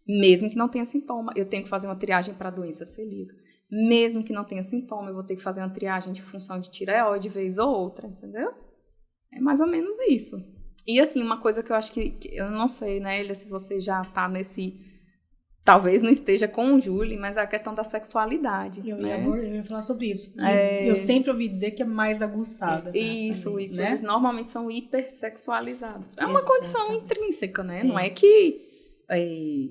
Mesmo que não tenha sintoma, eu tenho que fazer uma triagem para doença celíaca. Mesmo que não tenha sintoma, eu vou ter que fazer uma triagem de função de tireoide, vez ou outra, entendeu? É mais ou menos isso. E, assim, uma coisa que eu acho que eu não sei, né, Elia, se você já tá nesse... Talvez não esteja com o Júlio, mas é a questão da sexualidade. Eu né? ia falar sobre isso. Eu sempre ouvi dizer que é mais aguçada. Isso. Né? Eles normalmente são hipersexualizados. É uma condição intrínseca, né? Não é que...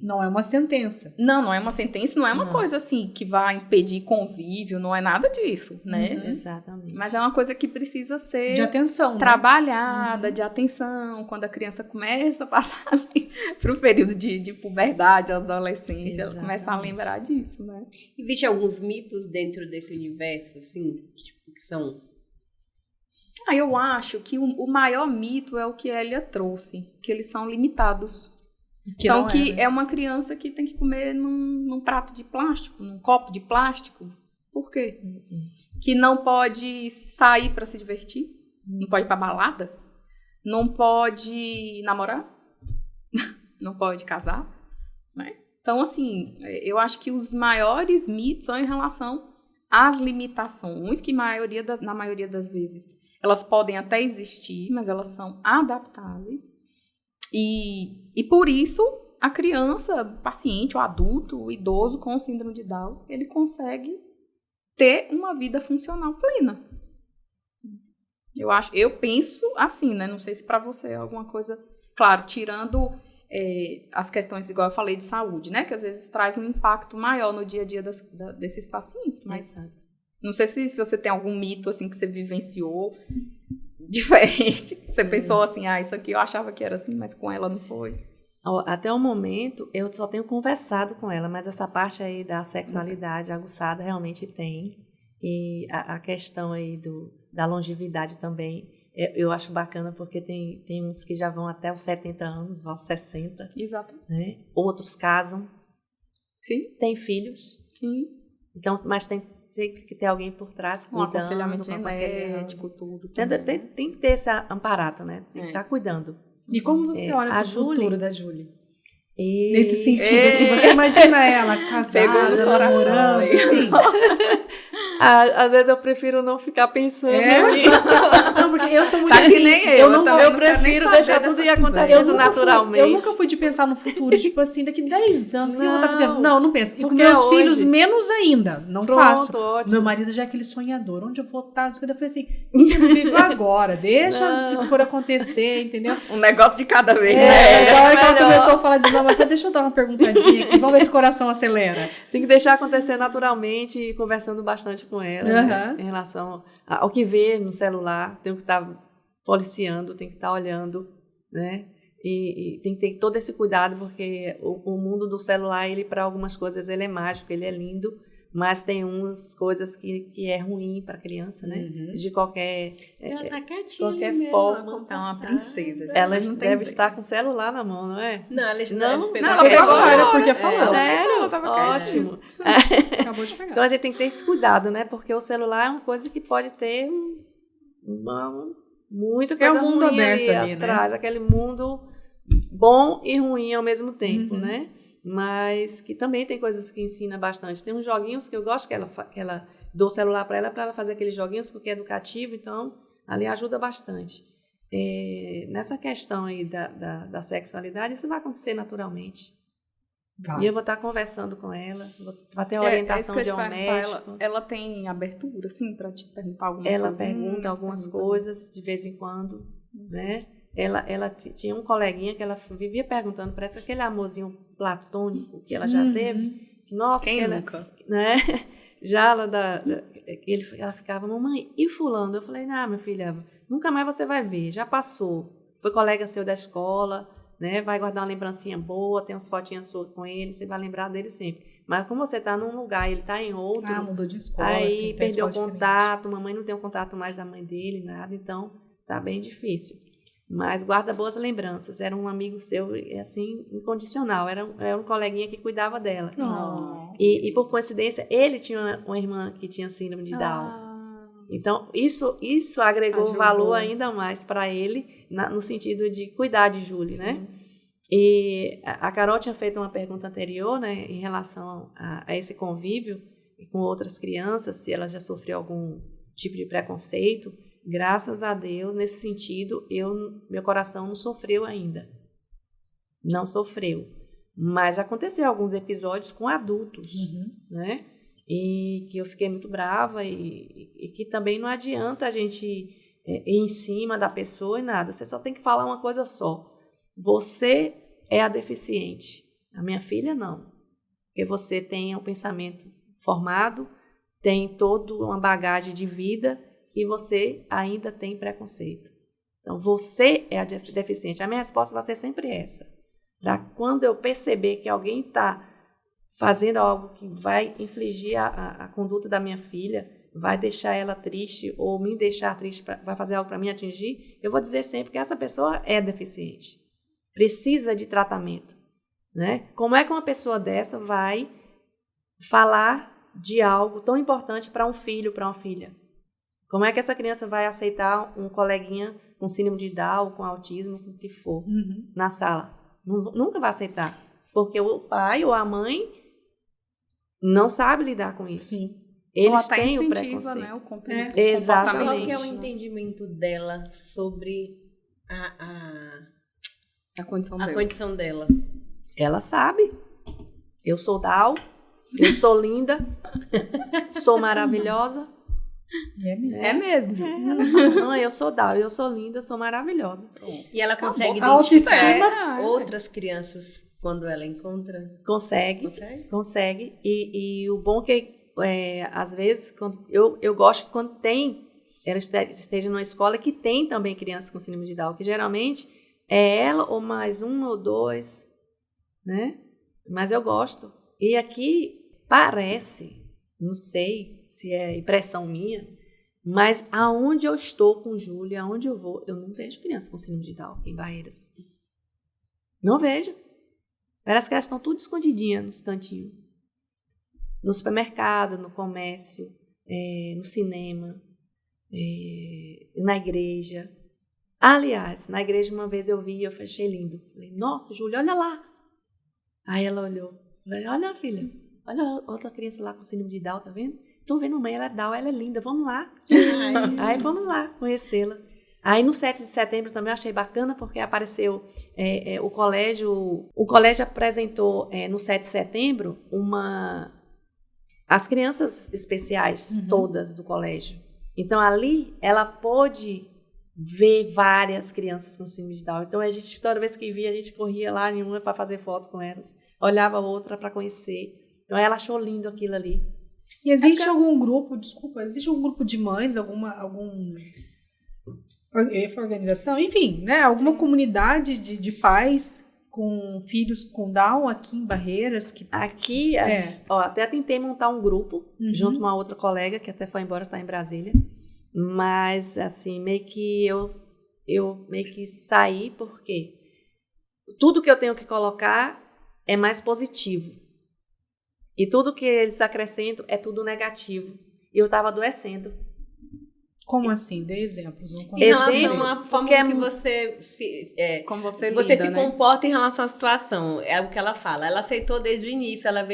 Não é uma sentença. Não é uma sentença, não é uma coisa assim que vai impedir convívio, não é nada disso, né? Exatamente. Mas é uma coisa que precisa ser de atenção, trabalhada, de atenção, quando a criança começa a passar para o período de puberdade, adolescência, ela começa a lembrar disso, né? Existem alguns mitos dentro desse universo, assim, tipo, que são... Eu acho que o maior mito é o que a Elia trouxe, que eles são limitados. Então, é uma criança que tem que comer num prato de plástico, num copo de plástico. Por quê? Que não pode sair para se divertir, não pode ir para balada, não pode namorar, não pode casar, né? Então, assim, eu acho que os maiores mitos são em relação às limitações, que na maioria das vezes elas podem até existir, mas elas são adaptáveis. E por isso, a criança, o paciente, o adulto, o idoso com síndrome de Down, ele consegue ter uma vida funcional plena. Eu penso assim, né? Não sei se para você é alguma coisa... Claro, tirando as questões, igual eu falei, de saúde, né? Que às vezes traz um impacto maior no dia a dia desses pacientes. Mas não sei se você tem algum mito assim, que você vivenciou... diferente. Você pensou assim, isso aqui eu achava que era assim, mas com ela não foi. Até o momento, eu só tenho conversado com ela, mas essa parte aí da sexualidade aguçada realmente tem. E a questão aí da longevidade também, eu acho bacana, porque tem uns que já vão até os 70 anos, vão aos 60. Exato. Né? Outros casam. Sim. Tem filhos. Sim. Então, mas tem sempre que ter alguém por trás cuidando, aconselhamento genético, tudo. Tem que ter esse amparato, né? Tem que estar cuidando. E como você olha para o futuro da Júlia? Nesse Nesse sentido, assim, você imagina ela casada, namorando, assim. Às vezes eu prefiro não ficar pensando nisso. Não, porque eu sou muito Tá que assim, nem eu não também Eu não quero nem prefiro saber deixar dessa tudo ir conversa. acontecendo naturalmente. Eu nunca fui de pensar no futuro, tipo assim, daqui 10 anos, o que eu vou estar fazendo? Não penso. E com Porque meus hoje- filhos, menos ainda. Não Pronto, faço. ótimo. Meu marido já é aquele sonhador. Onde eu vou estar? Eu falei assim, menino, vive agora. Deixa o que for acontecer, entendeu? Um negócio de cada vez, né? Na hora que ela melhor. começou a falar de não, mas deixa eu dar uma perguntadinha aqui. Vamos ver se o coração acelera. Tem que deixar acontecer naturalmente e conversando bastante com ela, né, Aham. em relação ao que vê no celular. Tem que estar policiando, tem que estar olhando, né? E tem que ter todo esse cuidado, porque o mundo do celular, ele para algumas coisas ele é mágico, ele é lindo, mas tem umas coisas que é ruim para a criança, né? De qualquer Ela tá quietinha qualquer ali mesmo, forma. É uma princesa, gente. ela Vocês não têm deve ideia. estar com o celular na mão, não é? Não, ela Não, pegou ela a pegou pessoa. agora, agora. porque falou. Sério? Ela tava Ótimo. Acabou de pegar. Então a gente tem que ter esse cuidado, né? Porque o celular é uma coisa que pode ter muita É um coisa mundo ruim aberto ali, né? atrás, aquele mundo bom e ruim ao mesmo tempo, né? Mas que também tem coisas que ensina bastante. Tem uns joguinhos que eu gosto que ela dou o celular para ela fazer aqueles joguinhos porque é educativo, então ali ajuda bastante. Nessa questão aí da sexualidade, isso vai acontecer naturalmente. Tá. E eu vou estar conversando com ela, vai ter a orientação é isso de que eu um ia te perguntar. médico. Ela tem abertura, assim, pra te perguntar algumas Ela coisinhas? pergunta algumas coisas de vez em quando, né? Ela tinha um coleguinha que ela vivia perguntando, parece aquele amorzinho platônico que ela já teve. Nossa, Quem ela, nunca? né? Já ela ficava, mamãe, e fulano? Eu falei, minha filha, nunca mais você vai ver, já passou. Foi colega seu da escola, né? Vai guardar uma lembrancinha boa, tem umas fotinhas suas com ele, você vai lembrar dele sempre. Mas como você está num lugar, ele está em outro, Mudou de escola. aí assim, tem perdeu o escola contato, mamãe não tem o contato mais da mãe dele, nada, então tá bem difícil. Mas guarda boas lembranças, era um amigo seu, assim, incondicional, era um coleguinha que cuidava dela. diferente. E por coincidência, ele tinha uma irmã que tinha síndrome de Down. Então, isso agregou Ajudou. valor ainda mais para ele, no sentido de cuidar de Júlia, né? E a Carol tinha feito uma pergunta anterior, né, em relação a esse convívio com outras crianças, se ela já sofreu algum tipo de preconceito. Graças a Deus, nesse sentido, meu coração não sofreu ainda. Não sofreu. Mas aconteceu alguns episódios com adultos, né? E que eu fiquei muito brava e que também não adianta a gente ir em cima da pessoa e nada. Você só tem que falar uma coisa só. Você é a deficiente. A minha filha não. Porque você tem um pensamento formado, tem toda uma bagagem de vida e você ainda tem preconceito. Então, você é a deficiente. A minha resposta vai ser sempre essa. Para quando eu perceber que alguém está fazendo algo que vai infligir a conduta da minha filha, vai deixar ela triste ou me deixar triste, vai fazer algo para me atingir, eu vou dizer sempre que essa pessoa é deficiente. Precisa de tratamento, né? Como é que uma pessoa dessa vai falar de algo tão importante para um filho, para uma filha? Como é que essa criança vai aceitar um coleguinha com síndrome de Down, com autismo, com o que for, na sala? Nunca vai aceitar, porque o pai ou a mãe não sabe lidar com isso. Sim. Ela Eles até têm o incentiva, preconceito. né, o comportamento. Exatamente. Qual que é o entendimento dela sobre A condição a dela. condição dela? Ela sabe. Eu sou Down, eu sou linda, sou maravilhosa. É mesmo, Ju. Mãe, eu sou Down, eu sou linda, eu sou maravilhosa. E ela consegue A autoestima- identificar outras crianças quando ela encontra? Consegue. Consegue? E o bom que, às vezes, eu gosto que quando ela esteja numa escola que tem também crianças com síndrome de Down, que geralmente é ela ou mais um ou dois, né? Mas eu gosto. E aqui parece, não sei se é impressão minha, mas aonde eu estou com Júlia, aonde eu vou, eu não vejo crianças com síndrome de Down em Barreiras. Não vejo. Parece que elas estão tudo escondidinhas nos cantinhos. No supermercado, no comércio, no cinema, na igreja. Aliás, na igreja uma vez eu vi e eu achei lindo. Falei, nossa, Júlia, olha lá. Aí ela olhou. Falei, olha, filha, olha outra criança lá com síndrome de Down, tá vendo? tô vendo mamãe, ela é Down, ela é linda, vamos lá. Ai. Aí fomos lá conhecê-la. Aí no 7 de setembro também eu achei bacana, porque apareceu o colégio. O colégio apresentou no 7 de setembro as crianças especiais todas do colégio. Então ali ela pôde ver várias crianças com síndrome de Down. Então a gente, toda vez que via, a gente corria lá em uma para fazer foto com elas, olhava a outra para conhecer. Então ela achou lindo aquilo ali. E existe algum grupo, existe algum grupo de mães, organização, enfim, né? Alguma comunidade de pais com filhos com Down aqui em Barreiras? Aqui, até tentei montar um grupo junto com uma outra colega, que até foi embora, está em Brasília. Mas, assim, meio que eu meio que saí, porque tudo que eu tenho que colocar é mais positivo. E tudo que eles acrescentam é tudo negativo. E eu estava adoecendo. Como assim? Dê exemplos. Em relação à forma que você como você você lida, se né? comporta em relação à situação. É o que ela fala. Ela aceitou desde o início, ela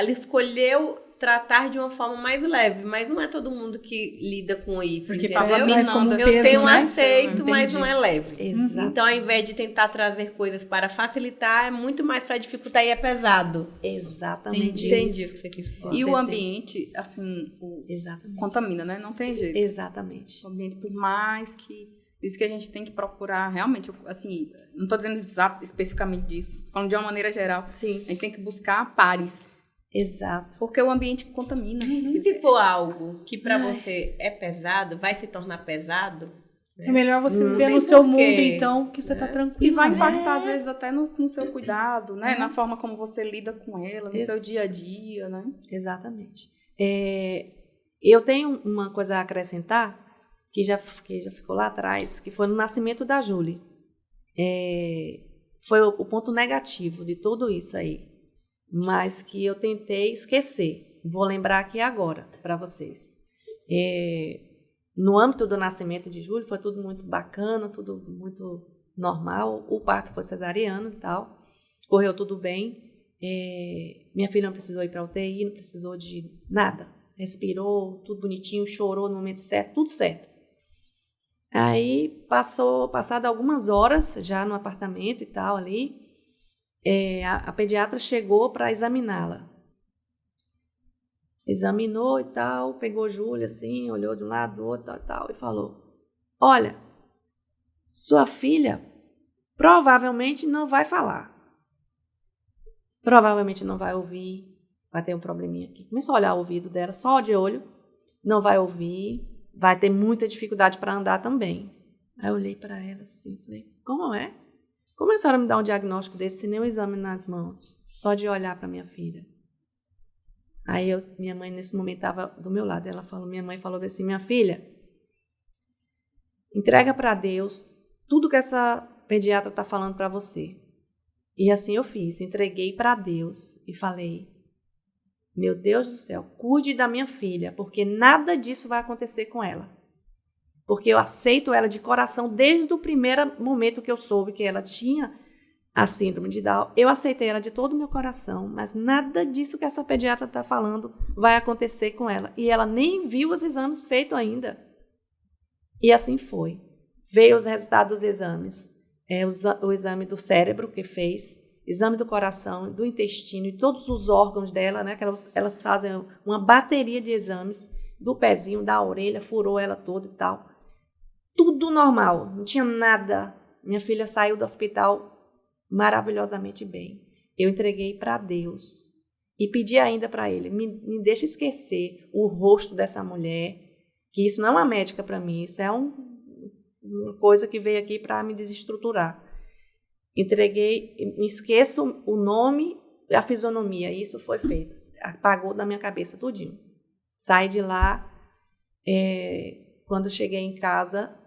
escolheu tratar de uma forma mais leve, mas não é todo mundo que lida com isso, Porque entendeu? pega mais como Eu peso, tenho né? aceito, mas Entendi. não é leve. Exato. Então, ao invés de tentar trazer coisas para facilitar, é muito mais para dificultar e é pesado. Exatamente Entendi o isso. que você quis falar. Com E o certeza. ambiente, assim, Exatamente. contamina, né? Não tem jeito. Exatamente. O ambiente, por mais que... Isso que a gente tem que procurar, realmente, assim, não estou dizendo especificamente disso, falando de uma maneira geral. Sim. A gente tem que buscar pares, Exato. porque o ambiente contamina. E se for algo que para você é pesado, vai se tornar pesado? É melhor você viver tem no seu porquê, mundo, então, que você tá tranquilo. E vai né? impactar, às vezes, até no seu cuidado, né? Na forma como você lida com ela, no seu Isso. dia a dia, né? Exatamente. Eu tenho uma coisa a acrescentar, que já ficou lá atrás, que foi no nascimento da Júlia. Foi o ponto negativo de tudo isso aí, mas que eu tentei esquecer. Vou lembrar aqui agora para vocês. No âmbito do nascimento de Júlia, foi tudo muito bacana, tudo muito normal. O parto foi cesariano e tal, correu tudo bem. Minha filha não precisou ir para UTI, não precisou de nada. Respirou, tudo bonitinho, chorou no momento certo, tudo certo. Aí, passado algumas horas, já no apartamento e tal ali, a pediatra chegou para examiná-la. Examinou e tal, pegou Júlia assim, olhou de um lado, do outro e tal, e falou: olha, sua filha provavelmente não vai falar. Provavelmente não vai ouvir, vai ter um probleminha aqui. Começou a olhar o ouvido dela, só de olho, não vai ouvir, vai ter muita dificuldade para andar também. Aí eu olhei para ela assim, falei: como é? Como a senhora me dá um diagnóstico desse, sem nem um exame nas mãos, só de olhar para minha filha? Aí minha mãe nesse momento estava do meu lado, minha mãe falou assim: minha filha, entrega para Deus tudo que essa pediatra está falando para você. E assim eu fiz, entreguei para Deus e falei: meu Deus do céu, cuide da minha filha, porque nada disso vai acontecer com ela. Porque eu aceito ela de coração desde o primeiro momento que eu soube que ela tinha a síndrome de Down. Eu aceitei ela de todo o meu coração, mas nada disso que essa pediatra está falando vai acontecer com ela. E ela nem viu os exames feitos ainda. E assim foi. Veio os resultados dos exames. O exame do cérebro que fez, exame do coração, do intestino e todos os órgãos dela, né? Que elas fazem uma bateria de exames do pezinho, da orelha, furou ela toda e tal. Tudo normal, não tinha nada. Minha filha saiu do hospital maravilhosamente bem. Eu entreguei para Deus e pedi ainda para Ele: me deixa esquecer o rosto dessa mulher, que isso não é uma médica para mim, isso é uma coisa que veio aqui para me desestruturar. Entreguei, me esqueço o nome, a fisionomia, isso foi feito. Apagou da minha cabeça tudinho. Saí de lá, quando cheguei em casa,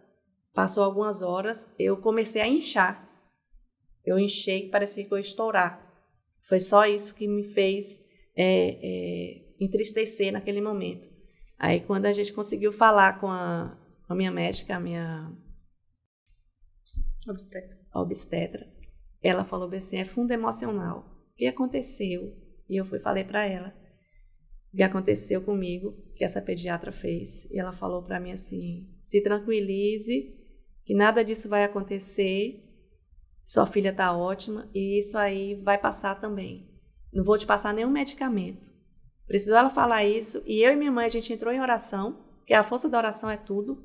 passou algumas horas, eu comecei a inchar. Eu inchei, parecia que eu ia estourar. Foi só isso que me fez entristecer naquele momento. Aí, quando a gente conseguiu falar com a minha médica, a minha obstetra, ela falou assim: é fundo emocional. O que aconteceu? E eu falei para ela: o que aconteceu comigo, que essa pediatra fez. E ela falou para mim assim, se tranquilize, que nada disso vai acontecer, sua filha está ótima e isso aí vai passar também. Não vou te passar nenhum medicamento. Precisou ela falar isso e eu e minha mãe, a gente entrou em oração, porque a força da oração é tudo.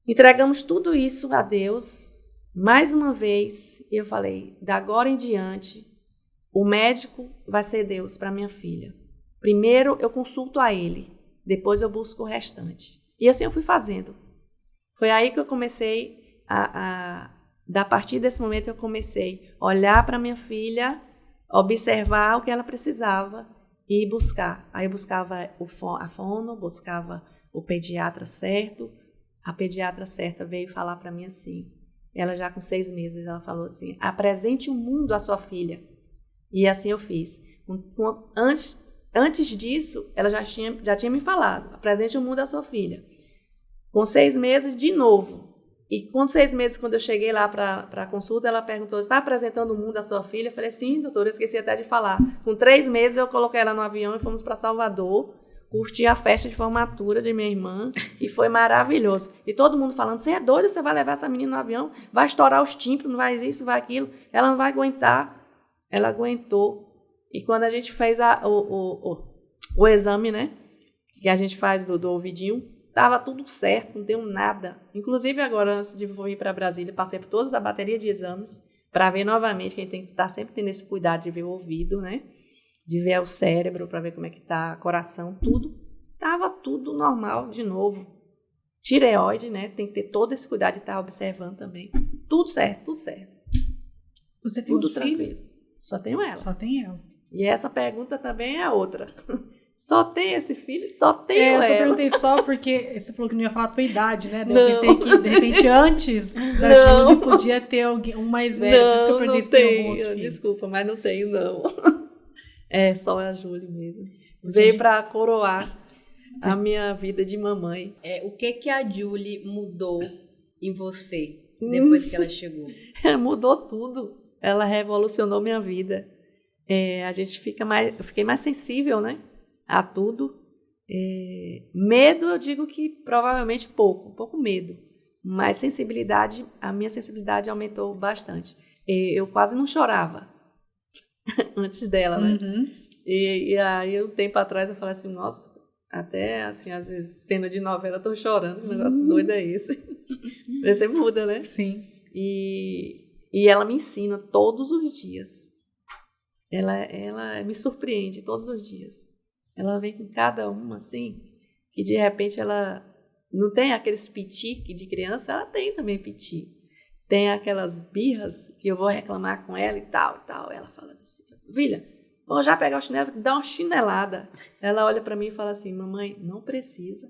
Entregamos tudo isso a Deus, mais uma vez, e eu falei, da agora em diante, o médico vai ser Deus para minha filha. Primeiro eu consulto a ele, depois eu busco o restante. E assim eu fui fazendo. Foi aí que eu comecei a partir desse momento eu comecei a olhar para minha filha, observar o que ela precisava e buscar. Aí eu buscava a fono, buscava o pediatra certo. A pediatra certa veio falar para mim assim, ela já com 6 meses, ela falou assim, apresente o mundo à sua filha. E assim eu fiz. Antes disso, ela já tinha me falado, apresente o mundo à sua filha. Com 6 meses, de novo. E com 6 meses, quando eu cheguei lá para a consulta, ela perguntou, está apresentando o mundo à sua filha? Eu falei, sim, doutora, eu esqueci até de falar. Com 3 meses, eu coloquei ela no avião e fomos para Salvador, curti a festa de formatura de minha irmã e foi maravilhoso. E todo mundo falando, você é doido, você vai levar essa menina no avião, vai estourar os tímpanos, vai isso, vai aquilo, ela não vai aguentar. Ela aguentou. E quando a gente fez o exame, né, que a gente faz do ouvidinho, estava tudo certo, não deu nada. Inclusive agora, antes de ir para Brasília, passei por toda a bateria de exames para ver novamente, que a gente tem que estar sempre tendo esse cuidado de ver o ouvido, né? De ver o cérebro, para ver como é que está, coração, tudo. Estava tudo normal de novo. Tireoide, né? Tem que ter todo esse cuidado de estar observando também. Tudo certo, tudo certo. Você tem Tudo um filho? tranquilo. Só tenho ela. Só tem ela. E essa pergunta também é outra. Só tem esse filho? Só tenho eu ela. só perguntei só porque você falou que não ia falar a tua idade, né? Daí Não. eu pensei que, de repente, antes da Júlia podia ter alguém, um mais velho. Por isso que eu perguntei se tem algum outro filho. Desculpa, mas não tenho, não. É só a Júlia mesmo. Veio para coroar a minha vida de mamãe. O que a Julie mudou em você depois que ela chegou? Mudou tudo. Ela revolucionou minha vida. Eu fiquei mais sensível, né? A tudo. Medo, eu digo que provavelmente pouco medo. Mas sensibilidade, a minha sensibilidade aumentou bastante. Eu quase não chorava antes dela, né? Uhum. E aí, um tempo atrás, eu falei assim, nossa, até assim, às vezes, cena de novela, eu tô chorando, que negócio doido é esse? Você muda, né? Sim. E ela me ensina todos os dias. Ela me surpreende todos os dias. Ela vem com cada uma, assim, que de repente ela não tem aqueles piti que de criança, ela tem também piti. Tem aquelas birras que eu vou reclamar com ela e tal. Ela fala assim, filha, vou já pegar o chinelo e dar uma chinelada. Ela olha pra mim e fala assim, mamãe, não precisa.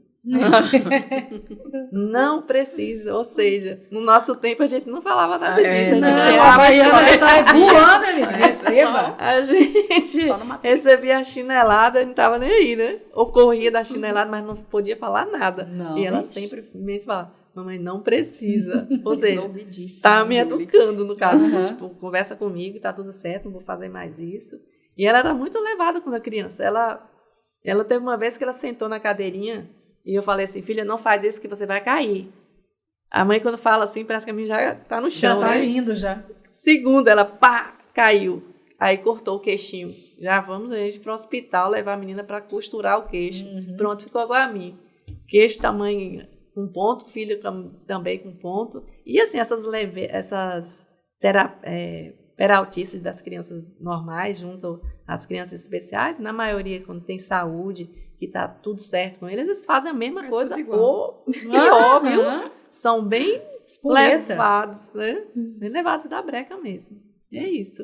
Não precisa, ou seja, no nosso tempo a gente não falava nada disso. A Baiana tá voando, amiga. Receba. A gente recebia a chinelada e não tava nem aí, né? Ou corria da chinelada, mas não podia falar nada. Não, e ela sempre me falava, mamãe, não precisa. Ou seja, Resolvidíssimo, tá me Julie. educando, no caso. Uhum. Assim, tipo, conversa comigo, tá tudo certo, não vou fazer mais isso. E ela era muito levada quando era criança. Ela teve uma vez que ela sentou na cadeirinha e eu falei assim, filha, não faz isso que você vai cair. A mãe, quando fala assim, parece que a minha já tá no chão, Já tá né? indo, já. Segundo, ela, pá, caiu. Aí cortou o queixinho. Já vamos a gente pro hospital levar a menina para costurar o queixo. Pronto, ficou igual a mim. Queixo tamanho com ponto, filho também com ponto. E assim, essas peraltices das crianças normais junto às crianças especiais, na maioria, quando tem saúde, que tá tudo certo com eles fazem a mesma coisa. Ou pior, viu? São bem Espoletas. levados, né? Bem levados da breca mesmo. É isso.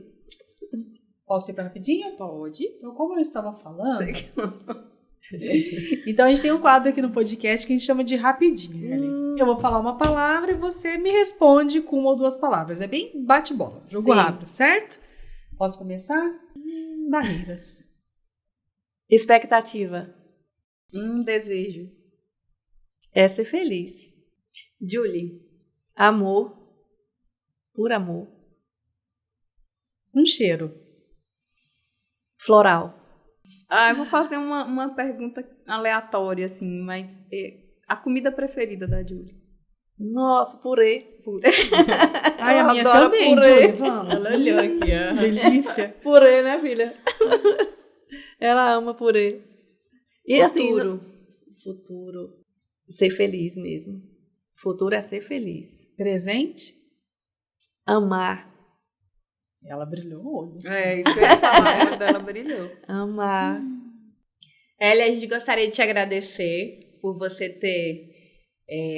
Posso ir pra rapidinho? Pode. Então, como eu estava falando... Sei que- Então, a gente tem um quadro aqui no podcast que a gente chama de rapidinho. Né? Eu vou falar uma palavra e você me responde com 1 ou 2 palavras. É bem bate-bola, jogo Sim. rápido, certo? Posso começar? Barreiras. Expectativa Desejo. é ser feliz. Julie, Amor. Por amor. Um cheiro. Floral. Eu vou fazer uma pergunta aleatória, assim, mas a comida preferida da Julie? Nossa, purê. Ai, a minha adoro também, purê. Julie, vamos. Ela olhou aqui, ó. Delícia. Purê, né, filha? Ela ama purê. E assim, futuro, ser feliz mesmo. Futuro é ser feliz. Presente? Amar. Ela brilhou o olho. assim. Isso que eu ia falar, a olho dela brilhou. Amar. Hélia, a gente gostaria de te agradecer por você ter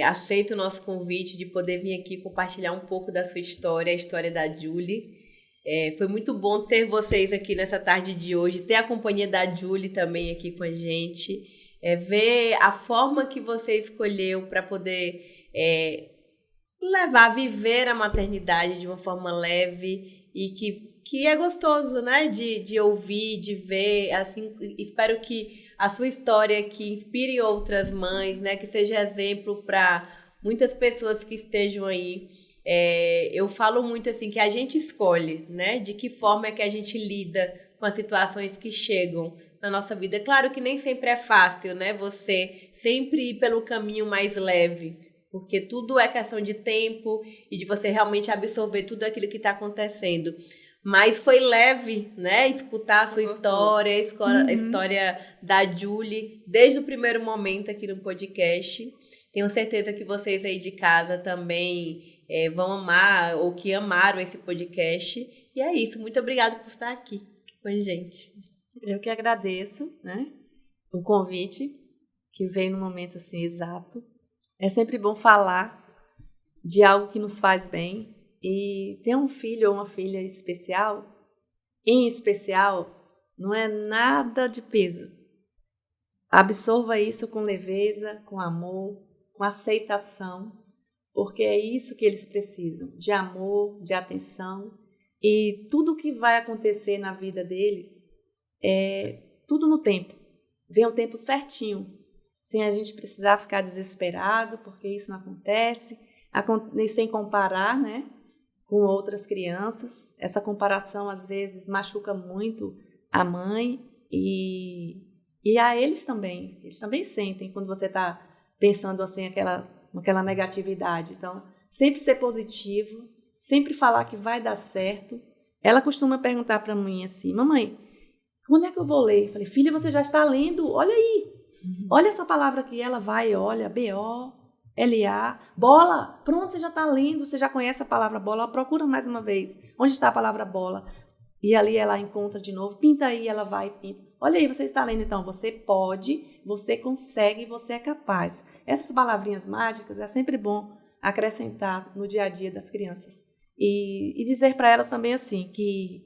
aceito o nosso convite de poder vir aqui compartilhar um pouco da sua história, a história da Julie. Foi muito bom ter vocês aqui nessa tarde de hoje, ter a companhia da Julie também aqui com a gente, ver a forma que você escolheu para poder viver a maternidade de uma forma leve e que é gostoso, né, de ouvir, de ver, assim, espero que a sua história que inspire outras mães, né, que seja exemplo para muitas pessoas que estejam aí. Eu falo muito assim que a gente escolhe, né, de que forma é que a gente lida com as situações que chegam na nossa vida. Claro que nem sempre é fácil, né, você sempre ir pelo caminho mais leve, porque tudo é questão de tempo e de você realmente absorver tudo aquilo que está acontecendo. Mas foi leve, né, escutar a sua história, a história da Julie, desde o primeiro momento aqui no podcast. Tenho certeza que vocês aí de casa também vão amar, ou que amaram esse podcast. E é isso, muito obrigada por estar aqui com a gente. Eu que agradeço, né, o convite, que veio no momento assim exato. É sempre bom falar de algo que nos faz bem. E ter um filho ou uma filha especial, em especial, não é nada de peso. Absorva isso com leveza, com amor, com aceitação, porque é isso que eles precisam, de amor, de atenção. E tudo que vai acontecer na vida deles é tudo no tempo. Vem o tempo certinho, sem a gente precisar ficar desesperado, porque isso não acontece, e sem comparar, né, com outras crianças. Essa comparação, às vezes, machuca muito a mãe e a eles também. Eles também sentem quando você está pensando assim, aquela negatividade. Então, sempre ser positivo, sempre falar que vai dar certo. Ela costuma perguntar para mim assim, mamãe, quando é que eu vou ler? Eu falei, filha, você já está lendo? Olha aí. Olha essa palavra aqui. Ela vai, olha, B-O-L-A, bola. Pronto, você já está lendo, você já conhece a palavra bola. Ela procura mais uma vez. Onde está a palavra bola? E ali ela encontra de novo. Pinta aí, ela vai e pinta. Olha aí, você está lendo então. Você pode, você consegue, você é capaz. Essas palavrinhas mágicas é sempre bom acrescentar no dia a dia das crianças. E dizer para elas também assim, que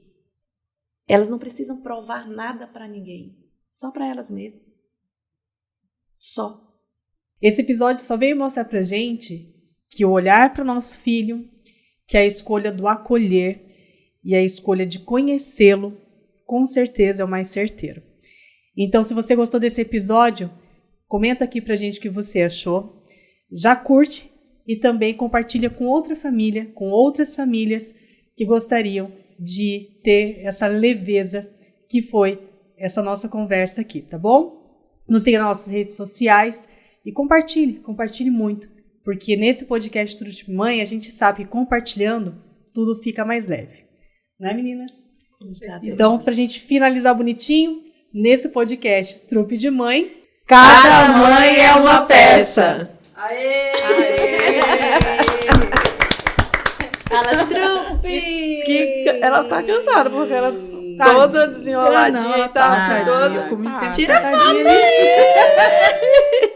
elas não precisam provar nada para ninguém. Só para elas mesmas. Só. Esse episódio só veio mostrar pra gente que o olhar para o nosso filho, que a escolha do acolher e a escolha de conhecê-lo, com certeza é o mais certeiro. Então, se você gostou desse episódio, comenta aqui pra gente o que você achou. Já curte e também compartilha com outra família, com outras famílias que gostariam de ter essa leveza que foi essa nossa conversa aqui, tá bom? Nos siga nas nossas redes sociais e compartilhe muito, porque nesse podcast Trupe de Mãe a gente sabe que compartilhando tudo fica mais leve, né, meninas? Exatamente. Então, pra gente finalizar bonitinho, nesse podcast Trupe de Mãe, Cada mãe é uma peça. Aê! Fala, Trupe! Ela tá cansada, porque ela Tadinha. toda desenroladinha Não, ela e tá tá toda... tadinha, ficou muito tempo Tira sentadinha ali.